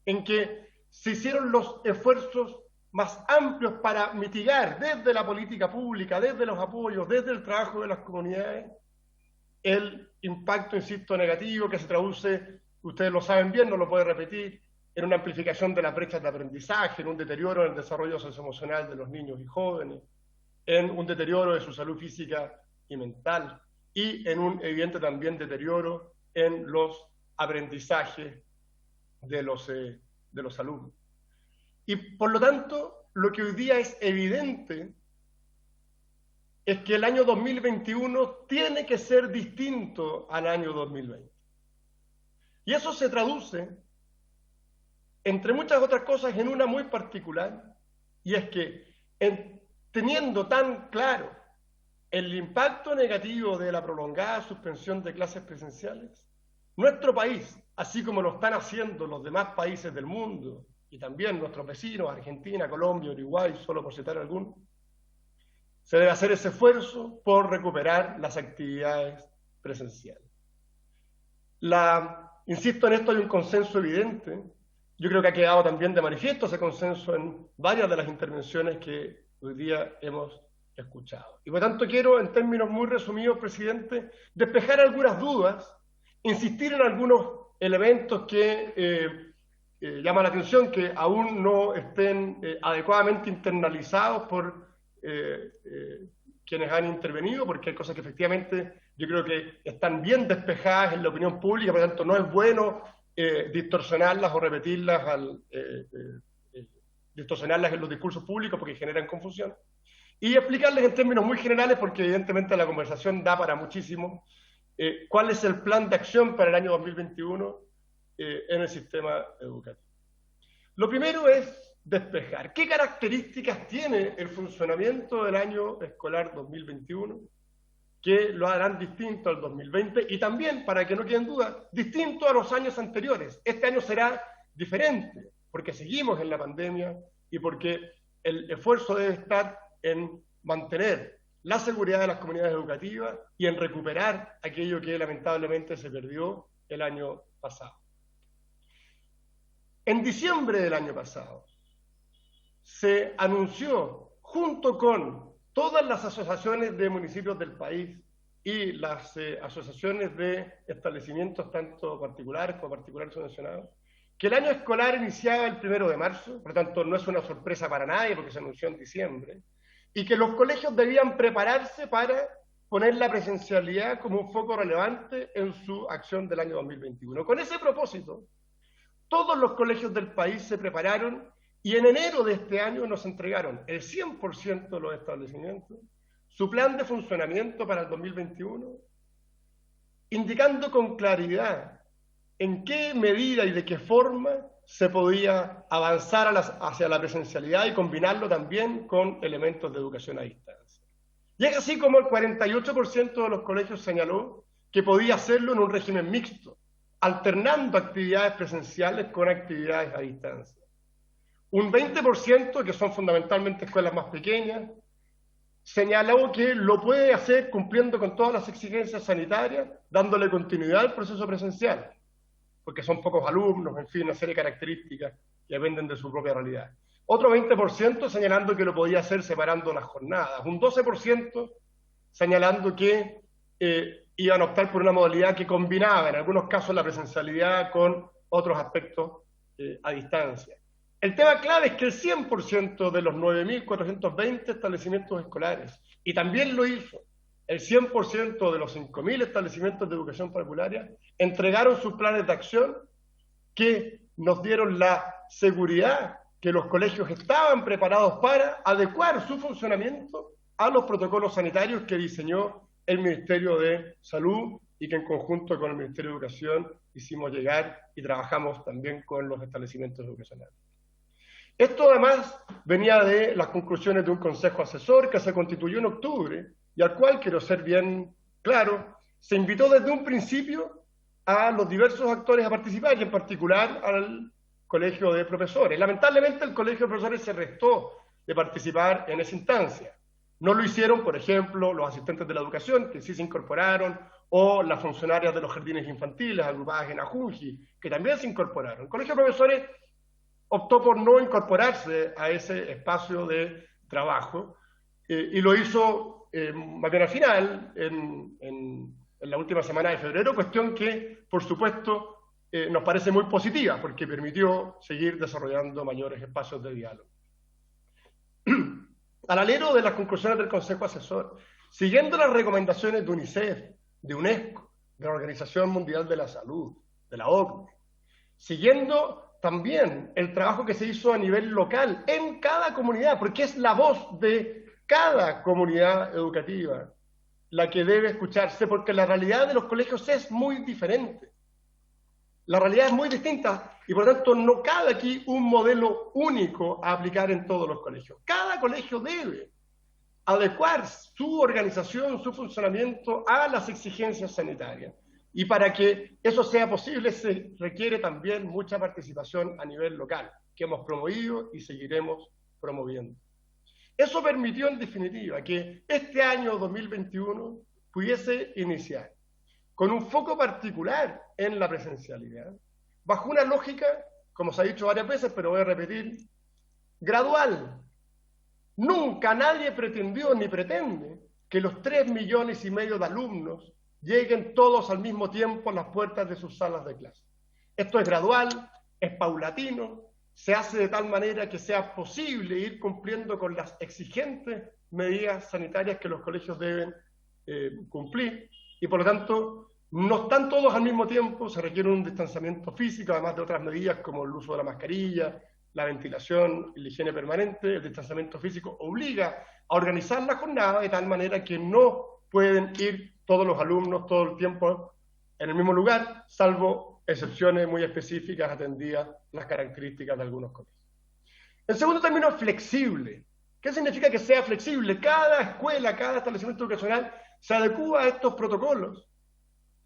Speaker 17: en que se hicieron los esfuerzos más amplios para mitigar desde la política pública, desde los apoyos, desde el trabajo de las comunidades, el impacto, insisto, negativo que se traduce, ustedes lo saben bien, no lo puedo repetir, en una amplificación de las brechas de aprendizaje, en un deterioro en el desarrollo socioemocional de los niños y jóvenes, en un deterioro de su salud física y mental, y en un evidente también deterioro en los aprendizajes de los alumnos. Y por lo tanto, lo que hoy día es evidente es que el año 2021 tiene que ser distinto al año 2020. Y eso se traduce, entre muchas otras cosas, en una muy particular, y es que teniendo tan claro el impacto negativo de la prolongada suspensión de clases presenciales, nuestro país, así como lo están haciendo los demás países del mundo, y también nuestros vecinos, Argentina, Colombia, Uruguay, solo por citar algunos, se debe hacer ese esfuerzo por recuperar las actividades presencial. Insisto en esto, hay un consenso evidente. Yo creo que ha quedado también de manifiesto ese consenso en varias de las intervenciones que hoy día hemos escuchado. Y por tanto quiero, en términos muy resumidos, presidente, despejar algunas dudas, insistir en algunos elementos que llaman la atención, que aún no estén adecuadamente internalizados por quienes han intervenido, porque hay cosas que efectivamente yo creo que están bien despejadas en la opinión pública, por lo tanto no es bueno distorsionarlas o repetirlas, distorsionarlas en los discursos públicos porque generan confusión. Y explicarles en términos muy generales, porque evidentemente la conversación da para muchísimo, cuál es el plan de acción para el año 2021 en el sistema educativo. Lo primero es despejar qué características tiene el funcionamiento del año escolar 2021, que lo harán distinto al 2020 y también, para que no queden dudas, distinto a los años anteriores. Este año será diferente porque seguimos en la pandemia y porque el esfuerzo debe estar en mantener la seguridad de las comunidades educativas y en recuperar aquello que lamentablemente se perdió el año pasado. En diciembre del año pasado se anunció, junto con todas las asociaciones de municipios del país y las asociaciones de establecimientos tanto particulares como particulares subvencionados, que el año escolar iniciaba el 1 de marzo, por lo tanto no es una sorpresa para nadie porque se anunció en diciembre, y que los colegios debían prepararse para poner la presencialidad como un foco relevante en su acción del año 2021. Con ese propósito, todos los colegios del país se prepararon y en enero de este año nos entregaron el 100% de los establecimientos su plan de funcionamiento para el 2021, indicando con claridad en qué medida y de qué forma se podía avanzar hacia la presencialidad y combinarlo también con elementos de educación a distancia. Y es así como el 48% de los colegios señaló que podía hacerlo en un régimen mixto, alternando actividades presenciales con actividades a distancia. Un 20%, que son fundamentalmente escuelas más pequeñas, señaló que lo puede hacer cumpliendo con todas las exigencias sanitarias, dándole continuidad al proceso presencial, porque son pocos alumnos, en fin, una serie de características que dependen de su propia realidad. Otro 20% señalando que lo podía hacer separando las jornadas. Un 12% señalando que iban a optar por una modalidad que combinaba, en algunos casos, la presencialidad con otros aspectos a distancia. El tema clave es que el 100% de los 9.420 establecimientos escolares, y también lo hizo el 100% de los 5.000 establecimientos de educación parvularia, entregaron sus planes de acción que nos dieron la seguridad que los colegios estaban preparados para adecuar su funcionamiento a los protocolos sanitarios que diseñó el Ministerio de Salud y que en conjunto con el Ministerio de Educación hicimos llegar y trabajamos también con los establecimientos educacionales. Esto además venía de las conclusiones de un consejo asesor que se constituyó en octubre y al cual, quiero ser bien claro, se invitó desde un principio a los diversos actores a participar y en particular al Colegio de Profesores. Lamentablemente el Colegio de Profesores se restó de participar en esa instancia. No lo hicieron, por ejemplo, los asistentes de la educación, que sí se incorporaron, o las funcionarias de los jardines infantiles agrupadas en Ajunji, que también se incorporaron. El Colegio de Profesores optó por no incorporarse a ese espacio de trabajo y lo hizo más bien al final, en la última semana de febrero, cuestión que, por supuesto, nos parece muy positiva porque permitió seguir desarrollando mayores espacios de diálogo. Al alero de las conclusiones del Consejo Asesor, siguiendo las recomendaciones de UNICEF, de UNESCO, de la Organización Mundial de la Salud, de la OCDE, siguiendo también el trabajo que se hizo a nivel local en cada comunidad, porque es la voz de cada comunidad educativa la que debe escucharse, porque la realidad de los colegios es muy diferente. La realidad es muy distinta y por lo tanto no cabe aquí un modelo único a aplicar en todos los colegios. Cada colegio debe adecuar su organización, su funcionamiento a las exigencias sanitarias. Y para que eso sea posible se requiere también mucha participación a nivel local, que hemos promovido y seguiremos promoviendo. Eso permitió en definitiva que este año 2021 pudiese iniciar con un foco particular en la presencialidad, bajo una lógica, como se ha dicho varias veces, pero voy a repetir, gradual. Nunca nadie pretendió ni pretende que los 3,5 millones de alumnos lleguen todos al mismo tiempo a las puertas de sus salas de clase. Esto es gradual, es paulatino, se hace de tal manera que sea posible ir cumpliendo con las exigentes medidas sanitarias que los colegios deben cumplir, y por lo tanto no están todos al mismo tiempo, se requiere un distanciamiento físico, además de otras medidas como el uso de la mascarilla, la ventilación, la higiene permanente. El distanciamiento físico obliga a organizar la jornada de tal manera que no pueden ir todos los alumnos todo el tiempo en el mismo lugar, salvo excepciones muy específicas atendidas las características de algunos colegios. En segundo término, flexible. ¿Qué significa que sea flexible? Cada escuela, cada establecimiento educacional se adecúa a estos protocolos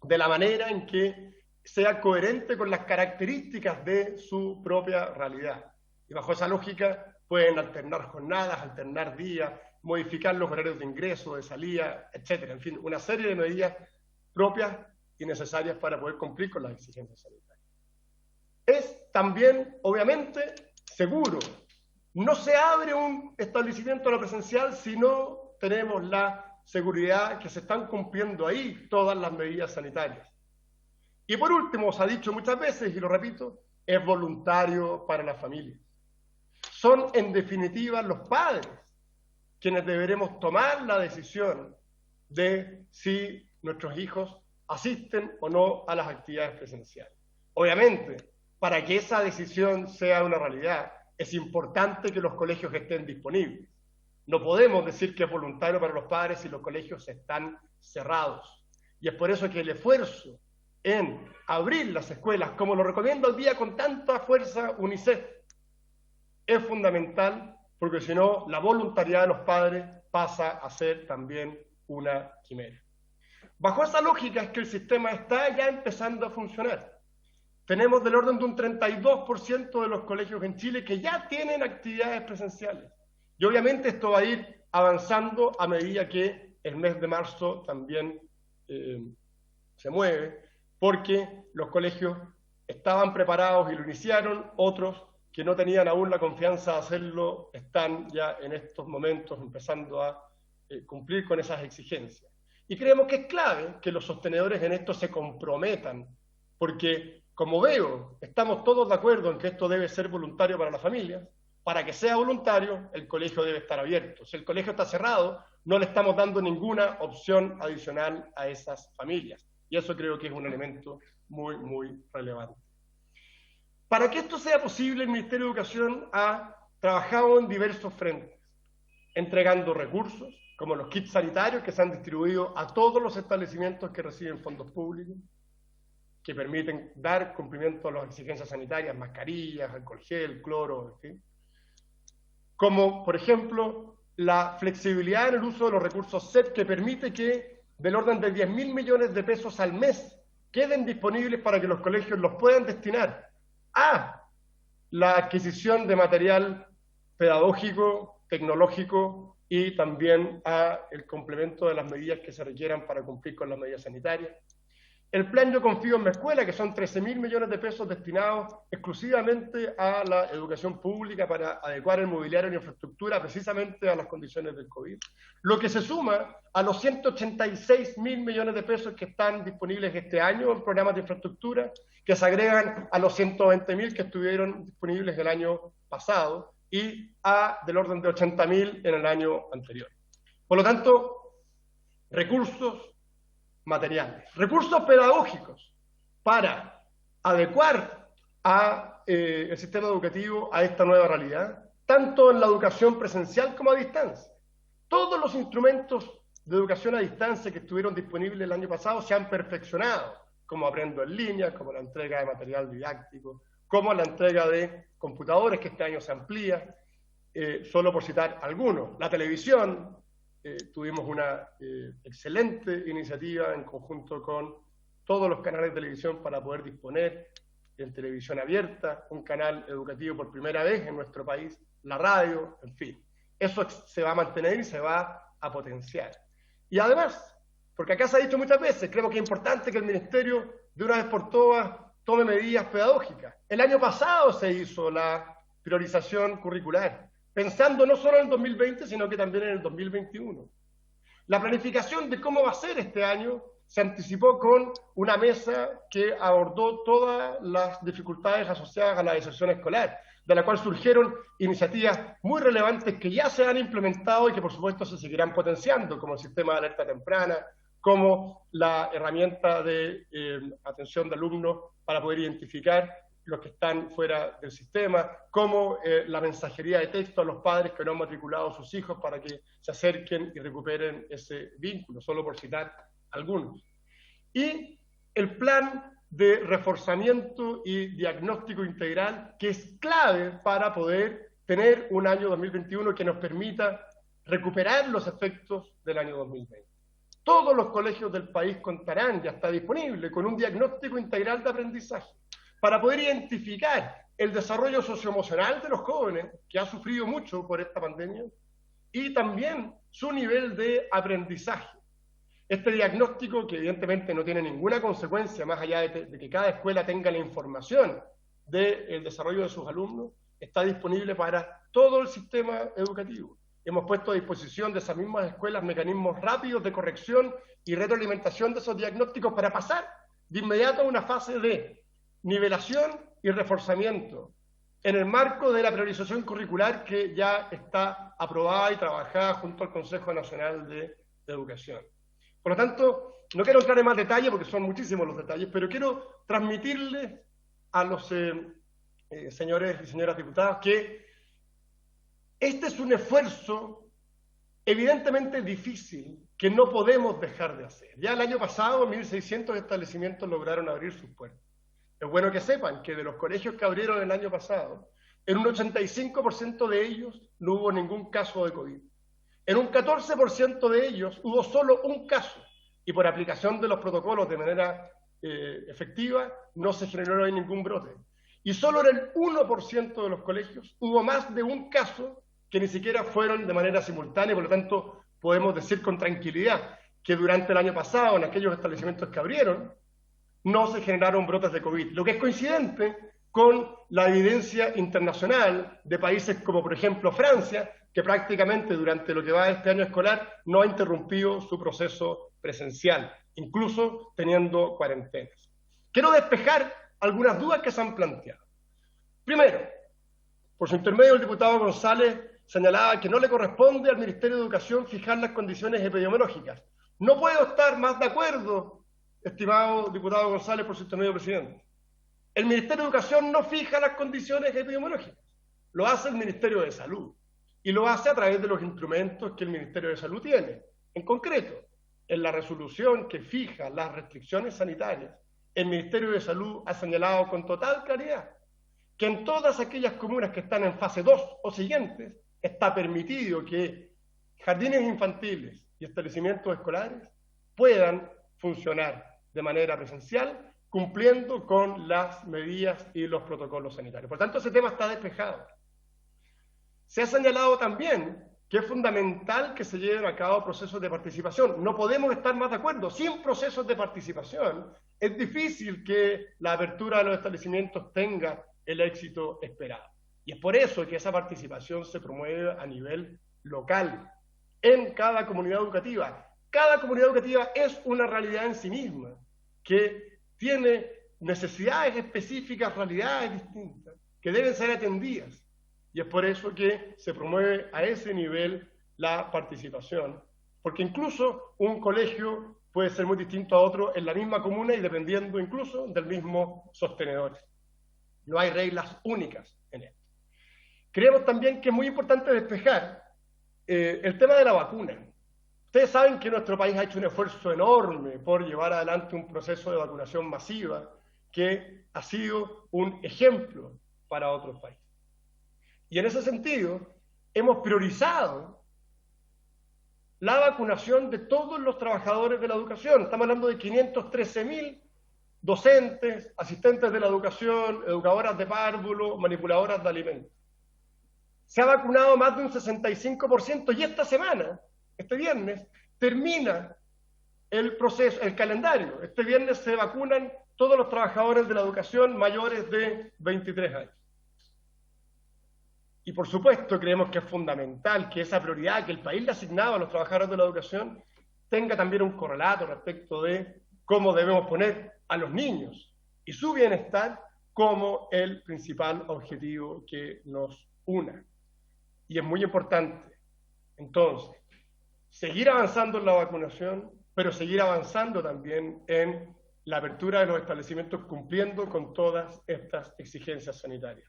Speaker 17: de la manera en que sea coherente con las características de su propia realidad. Y bajo esa lógica pueden alternar jornadas, alternar días, modificar los horarios de ingreso, de salida, etcétera. En fin, una serie de medidas propias y necesarias para poder cumplir con las exigencias sanitarias. Es también, obviamente, seguro. No se abre un establecimiento a lo presencial si no tenemos la seguridad que se están cumpliendo ahí todas las medidas sanitarias. Y por último, se ha dicho muchas veces, y lo repito, es voluntario para las familias. Son, en definitiva, los padres quienes deberemos tomar la decisión de si nuestros hijos asisten o no a las actividades presenciales. Obviamente, para que esa decisión sea una realidad, es importante que los colegios estén disponibles. No podemos decir que es voluntario para los padres si los colegios están cerrados. Y es por eso que el esfuerzo en abrir las escuelas, como lo recomienda hoy día con tanta fuerza UNICEF, es fundamental, porque si no, la voluntariedad de los padres pasa a ser también una quimera. Bajo esa lógica es que el sistema está ya empezando a funcionar. Tenemos del orden de un 32% de los colegios en Chile que ya tienen actividades presenciales. Y obviamente esto va a ir avanzando a medida que el mes de marzo también se mueve, porque los colegios estaban preparados y lo iniciaron, otros que no tenían aún la confianza de hacerlo están ya en estos momentos empezando a cumplir con esas exigencias. Y creemos que es clave que los sostenedores en esto se comprometan, porque como veo, estamos todos de acuerdo en que esto debe ser voluntario para las familias. Para que sea voluntario, el colegio debe estar abierto. Si el colegio está cerrado, no le estamos dando ninguna opción adicional a esas familias. Y eso creo que es un elemento muy, muy relevante. Para que esto sea posible, el Ministerio de Educación ha trabajado en diversos frentes, entregando recursos, como los kits sanitarios que se han distribuido a todos los establecimientos que reciben fondos públicos, que permiten dar cumplimiento a las exigencias sanitarias, mascarillas, alcohol gel, cloro, en fin. Como, por ejemplo, la flexibilidad en el uso de los recursos CEP, que permite que del orden de 10.000 millones de pesos al mes queden disponibles para que los colegios los puedan destinar a la adquisición de material pedagógico, tecnológico y también a el complemento de las medidas que se requieran para cumplir con las medidas sanitarias. El plan Yo Confío en mi Escuela, que son 13.000 millones de pesos destinados exclusivamente a la educación pública para adecuar el mobiliario y la infraestructura precisamente a las condiciones del COVID. Lo que se suma a los 186.000 millones de pesos que están disponibles este año en programas de infraestructura, que se agregan a los 120.000 que estuvieron disponibles el año pasado y a del orden de 80.000 en el año anterior. Por lo tanto, recursos materiales, recursos pedagógicos para adecuar a el sistema educativo a esta nueva realidad, tanto en la educación presencial como a distancia. Todos los instrumentos de educación a distancia que estuvieron disponibles el año pasado se han perfeccionado, como Aprendo en Línea, como la entrega de material didáctico, como la entrega de computadores, que este año se amplía, solo por citar algunos. La televisión, tuvimos una excelente iniciativa en conjunto con todos los canales de televisión para poder disponer en televisión abierta, un canal educativo por primera vez en nuestro país, la radio, en fin. Eso se va a mantener y se va a potenciar. Y además, Porque acá se ha dicho muchas veces, creemos que es importante que el Ministerio de una vez por todas tome medidas pedagógicas. El año pasado se hizo la priorización curricular, pensando no solo en el 2020, sino que también en el 2021. La planificación de cómo va a ser este año se anticipó con una mesa que abordó todas las dificultades asociadas a la deserción escolar, de la cual surgieron iniciativas muy relevantes que ya se han implementado y que por supuesto se seguirán potenciando, como el sistema de alerta temprana, como la herramienta de atención de alumnos para poder identificar los que están fuera del sistema, como la mensajería de texto a los padres que no han matriculado a sus hijos para que se acerquen y recuperen ese vínculo, solo por citar algunos. Y el plan de reforzamiento y diagnóstico integral, que es clave para poder tener un año 2021 que nos permita recuperar los efectos del año 2020. Todos los colegios del país contarán, ya está disponible, con un diagnóstico integral de aprendizaje, para poder identificar el desarrollo socioemocional de los jóvenes, que ha sufrido mucho por esta pandemia, y también su nivel de aprendizaje. Este diagnóstico, que evidentemente no tiene ninguna consecuencia, más allá de que cada escuela tenga la información del desarrollo de sus alumnos, está disponible para todo el sistema educativo. Hemos puesto a disposición de esas mismas escuelas mecanismos rápidos de corrección y retroalimentación de esos diagnósticos para pasar de inmediato a una fase de nivelación y reforzamiento en el marco de la priorización curricular que ya está aprobada y trabajada junto al Consejo Nacional de Educación. Por lo tanto, no quiero entrar en más detalle porque son muchísimos los detalles, pero quiero transmitirles a los señores y señoras diputados que este es un esfuerzo evidentemente difícil que no podemos dejar de hacer. Ya el año pasado 1.600 establecimientos lograron abrir sus puertas. Es bueno que sepan que de los colegios que abrieron el año pasado, en un 85% de ellos no hubo ningún caso de COVID. En un 14% de ellos hubo solo un caso y por aplicación de los protocolos de manera efectiva no se generó ningún brote. Y solo en el 1% de los colegios hubo más de un caso que ni siquiera fueron de manera simultánea, por lo tanto podemos decir con tranquilidad que durante el año pasado en aquellos establecimientos que abrieron no se generaron brotes de COVID, lo que es coincidente con la evidencia internacional de países como por ejemplo Francia, que prácticamente durante lo que va de este año escolar no ha interrumpido su proceso presencial, incluso teniendo cuarentenas. Quiero despejar algunas dudas que se han planteado. Primero, por su intermedio el diputado González señalaba que no le corresponde al Ministerio de Educación fijar las condiciones epidemiológicas. No puedo estar más de acuerdo, estimado diputado González, por su intermedio, presidente. El Ministerio de Educación no fija las condiciones epidemiológicas, lo hace el Ministerio de Salud y lo hace a través de los instrumentos que el Ministerio de Salud tiene. En concreto, en la resolución que fija las restricciones sanitarias, el Ministerio de Salud ha señalado con total claridad que en todas aquellas comunas que están en fase 2 o siguientes está permitido que jardines infantiles y establecimientos escolares puedan funcionar de manera presencial, cumpliendo con las medidas y los protocolos sanitarios. Por tanto, ese tema está despejado. Se ha señalado también que es fundamental que se lleven a cabo procesos de participación. No podemos estar más de acuerdo. Sin procesos de participación es difícil que la apertura de los establecimientos tenga el éxito esperado. Y es por eso que esa participación se promueve a nivel local, en cada comunidad educativa. Cada comunidad educativa es una realidad en sí misma, que tiene necesidades específicas, realidades distintas, que deben ser atendidas. Y es por eso que se promueve a ese nivel la participación. Porque incluso un colegio puede ser muy distinto a otro en la misma comuna y dependiendo incluso del mismo sostenedor. No hay reglas únicas en esto. Creemos también que es muy importante despejar el tema de la vacuna. Ustedes saben que nuestro país ha hecho un esfuerzo enorme por llevar adelante un proceso de vacunación masiva que ha sido un ejemplo para otros países. Y en ese sentido, hemos priorizado la vacunación de todos los trabajadores de la educación. Estamos hablando de 513.000 docentes, asistentes de la educación, educadoras de párvulo, manipuladoras de alimentos. Se ha vacunado más de un 65% y esta semana, este viernes, termina el proceso, el calendario. Este viernes se vacunan todos los trabajadores de la educación mayores de 23 años. Y por supuesto creemos que es fundamental que esa prioridad que el país le ha asignado a los trabajadores de la educación tenga también un correlato respecto de cómo debemos poner a los niños y su bienestar como el principal objetivo que nos una. Y es muy importante, entonces, seguir avanzando en la vacunación, pero seguir avanzando también en la apertura de los establecimientos cumpliendo con todas estas exigencias sanitarias.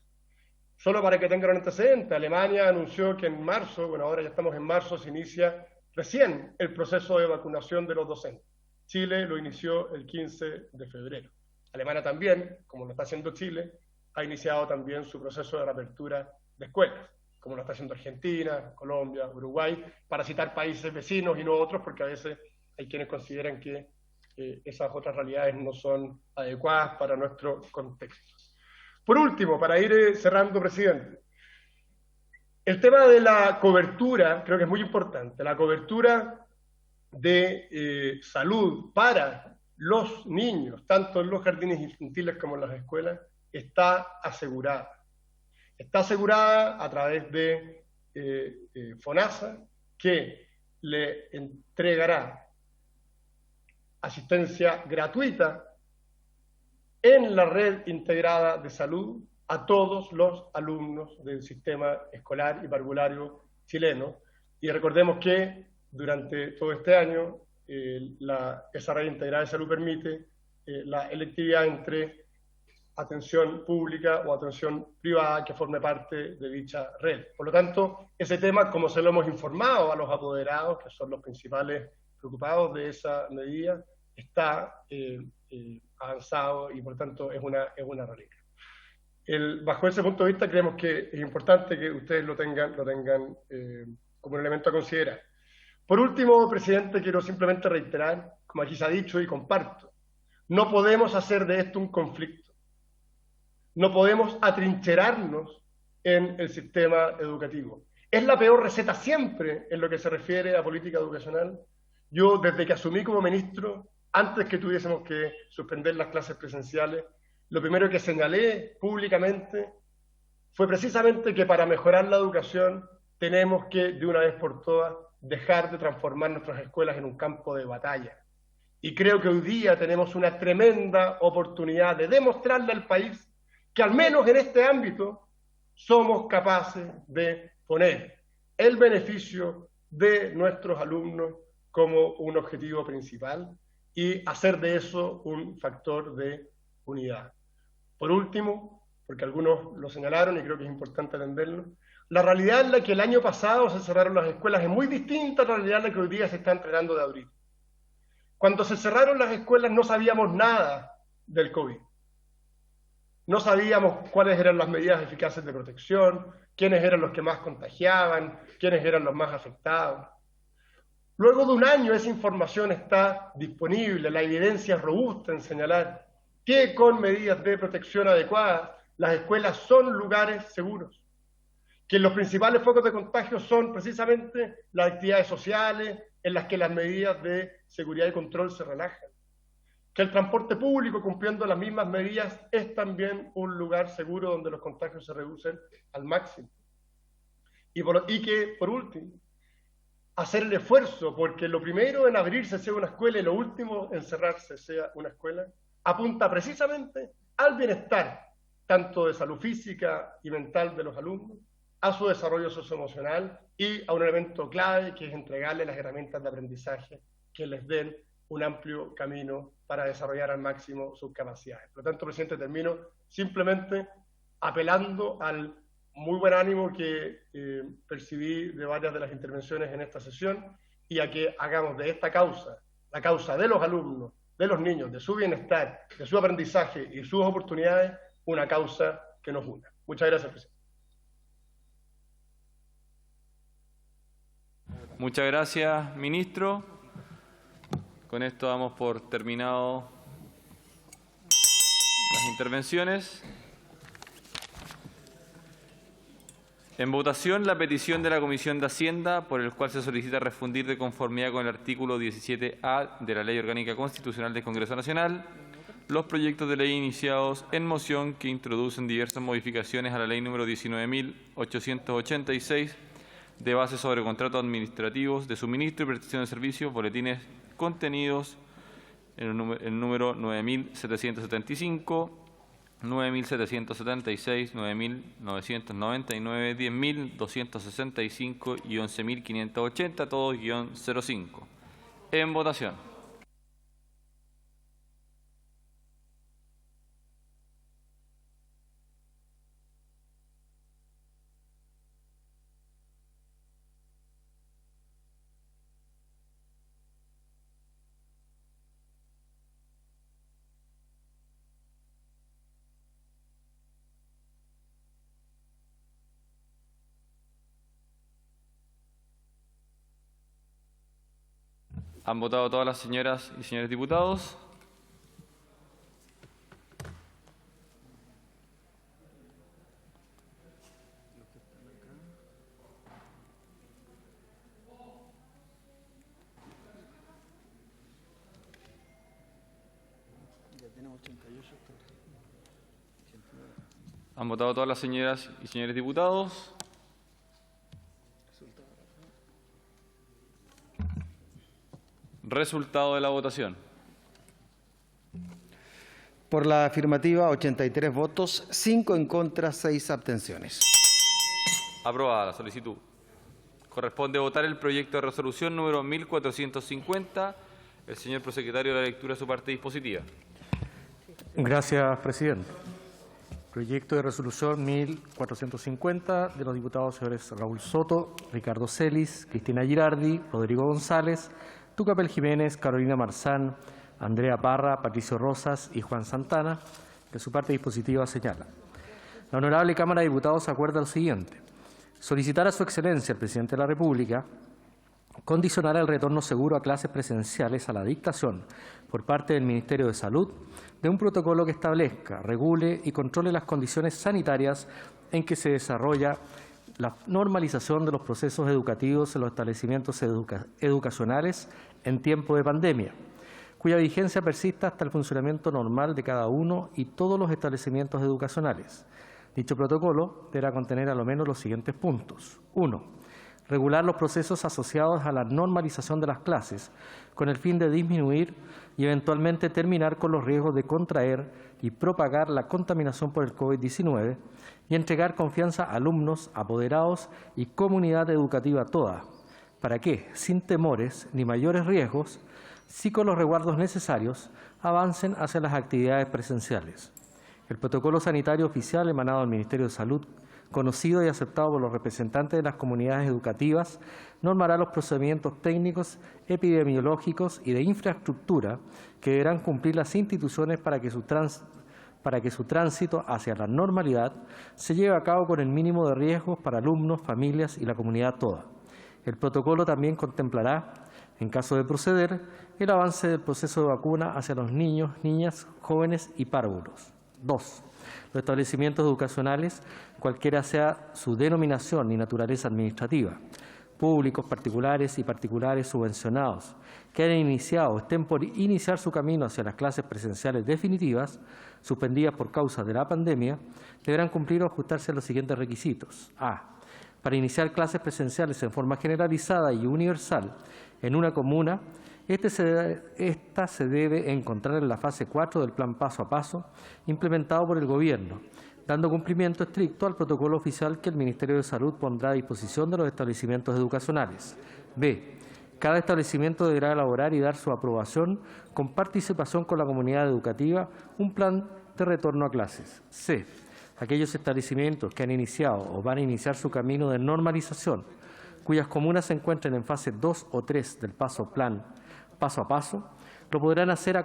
Speaker 17: Solo para que tengan un antecedente, Alemania anunció que en marzo, bueno, ahora ya estamos en marzo, se inicia recién el proceso de vacunación de los docentes. Chile lo inició el 15 de febrero. Alemania también, como lo está haciendo Chile, ha iniciado también su proceso de reapertura de escuelas, como lo está haciendo Argentina, Colombia, Uruguay, para citar países vecinos y no otros, porque a veces hay quienes consideran que esas otras realidades no son adecuadas para nuestro contexto. Por último, para ir cerrando, presidente, el tema de la cobertura, creo que es muy importante, la cobertura de salud para los niños, tanto en los jardines infantiles como en las escuelas, está asegurada. Está asegurada a través de FONASA, que le entregará asistencia gratuita en la red integrada de salud a todos los alumnos del sistema escolar y parvulario chileno. Y recordemos que durante todo este año esa red integrada de salud permite la electividad entre atención pública o atención privada que forme parte de dicha red. Por lo tanto, ese tema, como se lo hemos informado a los apoderados, que son los principales preocupados de esa medida, está avanzado y por tanto es una realidad. Bajo ese punto de vista creemos que es importante que ustedes lo tengan como un elemento a considerar. Por último, presidente, quiero simplemente reiterar, como aquí se ha dicho y comparto, no podemos hacer de esto un conflicto. No podemos atrincherarnos en el sistema educativo. Es la peor receta siempre en lo que se refiere a política educacional. Yo, desde que asumí como ministro, antes que tuviésemos que suspender las clases presenciales, lo primero que señalé públicamente fue precisamente que para mejorar la educación tenemos que, de una vez por todas, dejar de transformar nuestras escuelas en un campo de batalla. Y creo que hoy día tenemos una tremenda oportunidad de demostrarle al país que al menos en este ámbito somos capaces de poner el beneficio de nuestros alumnos como un objetivo principal y hacer de eso un factor de unidad. Por último, porque algunos lo señalaron y creo que es importante atenderlo, la realidad en la que el año pasado se cerraron las escuelas es muy distinta a la realidad en la que hoy día se está tratando de abrir. Cuando se cerraron las escuelas no sabíamos nada del COVID. No sabíamos cuáles eran las medidas eficaces de protección, quiénes eran los que más contagiaban, quiénes eran los más afectados. Luego de un año esa información está disponible, la evidencia es robusta en señalar que con medidas de protección adecuadas las escuelas son lugares seguros, que los principales focos de contagio son precisamente las actividades sociales en las que las medidas de seguridad y control se relajan, que el transporte público, cumpliendo las mismas medidas, es también un lugar seguro donde los contagios se reducen al máximo. Y que, por último, hacer el esfuerzo, porque lo primero en abrirse sea una escuela y lo último en cerrarse sea una escuela, apunta precisamente al bienestar, tanto de salud física y mental de los alumnos, a su desarrollo socioemocional y a un elemento clave que es entregarle las herramientas de aprendizaje que les den un amplio camino para desarrollar al máximo sus capacidades. Por lo tanto, presidente, termino simplemente apelando al muy buen ánimo que percibí de varias de las intervenciones en esta sesión y a que hagamos de esta causa, la causa de los alumnos, de los niños, de su bienestar, de su aprendizaje y sus oportunidades, una causa que nos una. Muchas gracias, presidente.
Speaker 1: Muchas gracias, ministro. Con esto damos por terminado las intervenciones. En votación, la petición de la Comisión de Hacienda, por el cual se solicita refundir de conformidad con el artículo 17A de la Ley Orgánica Constitucional del Congreso Nacional los proyectos de ley iniciados en moción que introducen diversas modificaciones a la Ley número 19.886 de base sobre contratos administrativos de suministro y prestación de servicios, boletines contenidos en el número 9.775, 9.776, 9.999, 10.265 y 11.580, todos -05. En votación. ¿Han votado todas las señoras y señores diputados? ¿Han votado todas las señoras y señores diputados? Resultado de la votación.
Speaker 18: Por la afirmativa, 83 votos, 5 en contra, 6 abstenciones.
Speaker 1: Aprobada la solicitud. Corresponde votar el proyecto de resolución número 1450. El señor prosecretario de la lectura de su parte dispositiva.
Speaker 19: Gracias, presidente. Proyecto de resolución 1450 de los diputados señores Raúl Soto, Ricardo Celis, Cristina Girardi, Rodrigo González, Tucapel Jiménez, Carolina Marzán, Andrea Parra, Patricio Rosas y Juan Santana. De su parte dispositiva señala. La Honorable Cámara de Diputados acuerda lo siguiente. Solicitar a Su Excelencia, el Presidente de la República, condicionar el retorno seguro a clases presenciales a la dictación por parte del Ministerio de Salud de un protocolo que establezca, regule y controle las condiciones sanitarias en que se desarrolla la normalización de los procesos educativos en los establecimientos educacionales en tiempo de pandemia, cuya vigencia persista hasta el funcionamiento normal de cada uno y todos los establecimientos educacionales. Dicho protocolo deberá contener a lo menos los siguientes puntos. 1. Regular los procesos asociados a la normalización de las clases con el fin de disminuir y eventualmente terminar con los riesgos de contraer y propagar la contaminación por el COVID-19 y entregar confianza a alumnos, apoderados y comunidad educativa toda, para que, sin temores ni mayores riesgos, sí con los resguardos necesarios, avancen hacia las actividades presenciales. El protocolo sanitario oficial emanado del Ministerio de Salud, conocido y aceptado por los representantes de las comunidades educativas, normará los procedimientos técnicos, epidemiológicos y de infraestructura que deberán cumplir las instituciones para que su tránsito hacia la normalidad se lleve a cabo con el mínimo de riesgos para alumnos, familias y la comunidad toda. El protocolo también contemplará, en caso de proceder, el avance del proceso de vacuna hacia los niños, niñas, jóvenes y párvulos. 2. Los establecimientos educacionales, cualquiera sea su denominación y naturaleza administrativa, públicos, particulares y particulares subvencionados, que hayan iniciado o estén por iniciar su camino hacia las clases presenciales definitivas, suspendidas por causa de la pandemia, deberán cumplir o ajustarse a los siguientes requisitos. A. Para iniciar clases presenciales en forma generalizada y universal en una comuna, esta se debe encontrar en la fase 4 del plan paso a paso implementado por el Gobierno, dando cumplimiento estricto al protocolo oficial que el Ministerio de Salud pondrá a disposición de los establecimientos educacionales. B. Cada establecimiento deberá elaborar y dar su aprobación con participación con la comunidad educativa un plan de retorno a clases. C. Aquellos establecimientos que han iniciado o van a iniciar su camino de normalización, cuyas comunas se encuentren en fase 2 o 3 del plan paso a paso, lo podrán hacer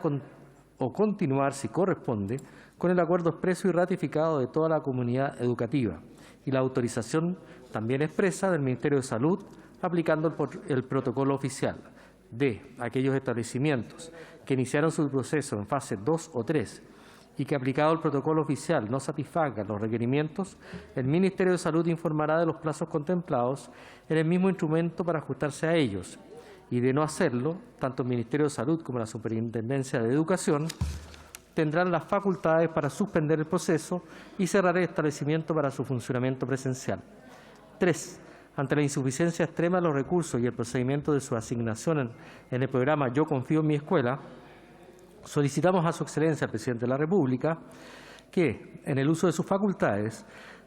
Speaker 19: o continuar, si corresponde, con el acuerdo expreso y ratificado de toda la comunidad educativa y la autorización también expresa del Ministerio de Salud, aplicando el protocolo oficial. D. Aquellos establecimientos que iniciaron su proceso en fase 2 o 3 y que, aplicado el protocolo oficial, no satisfagan los requerimientos, el Ministerio de Salud informará de los plazos contemplados en el mismo instrumento para ajustarse a ellos, y de no hacerlo, tanto el Ministerio de Salud como la Superintendencia de Educación tendrán las facultades para suspender el proceso y cerrar el establecimiento para su funcionamiento presencial. 3. Ante la insuficiencia extrema de los recursos y el procedimiento de su asignación en el programa Yo Confío en mi Escuela, solicitamos a Su Excelencia, el Presidente de la República, que, en el uso de sus facultades,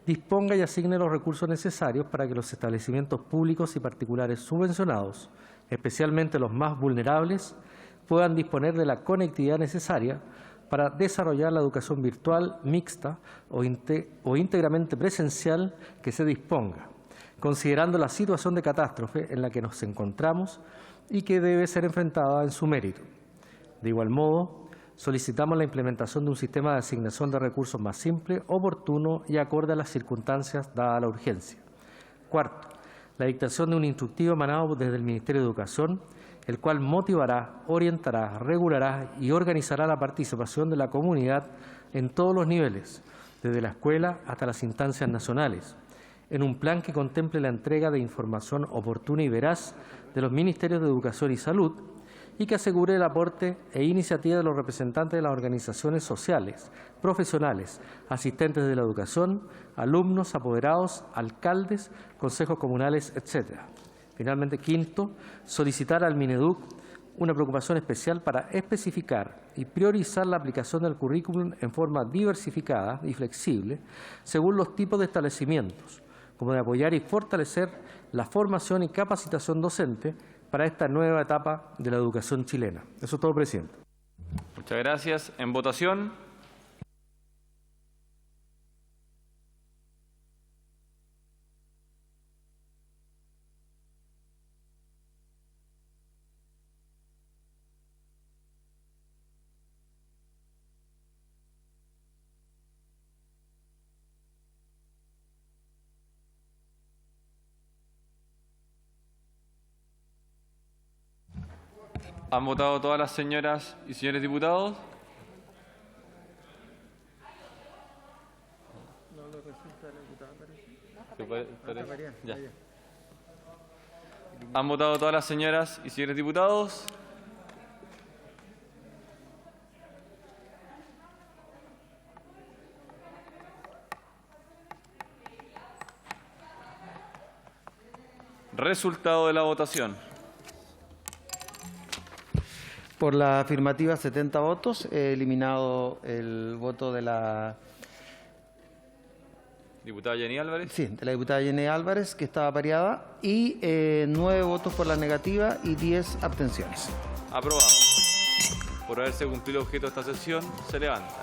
Speaker 19: disponga y asigne los recursos necesarios para que los establecimientos públicos y particulares subvencionados, especialmente los más vulnerables, puedan disponer de la conectividad necesaria para desarrollar la educación virtual, mixta o íntegramente presencial que se disponga, considerando la situación de catástrofe en la que nos encontramos y que debe ser enfrentada en su mérito. De igual modo, solicitamos la implementación de un sistema de asignación de recursos más simple, oportuno y acorde a las circunstancias dada la urgencia. 4. La dictación de un instructivo emanado desde el Ministerio de Educación, el cual motivará, orientará, regulará y organizará la participación de la comunidad en todos los niveles, desde la escuela hasta las instancias nacionales, en un plan que contemple la entrega de información oportuna y veraz de los Ministerios de Educación y Salud y que asegure el aporte e iniciativa de los representantes de las organizaciones sociales, profesionales, asistentes de la educación, alumnos, apoderados, alcaldes, consejos comunales, etc. Finalmente, 5, solicitar al Mineduc una preocupación especial para especificar y priorizar la aplicación del currículum en forma diversificada y flexible según los tipos de establecimientos, como de apoyar y fortalecer la formación y capacitación docente para esta nueva etapa de la educación chilena. Eso es todo, presidente.
Speaker 1: Muchas gracias. En votación. ¿Han votado todas las señoras y señores diputados? Ya. ¿Han votado todas las señoras y señores diputados? Resultado de la votación.
Speaker 18: Por la afirmativa, 70 votos. He eliminado el voto de la
Speaker 1: diputada Jenny Álvarez.
Speaker 18: Sí, de la diputada Jenny Álvarez, que estaba pareada, y 9 votos por la negativa y 10 abstenciones.
Speaker 1: Aprobado. Por haberse cumplido el objeto de esta sesión, se levanta.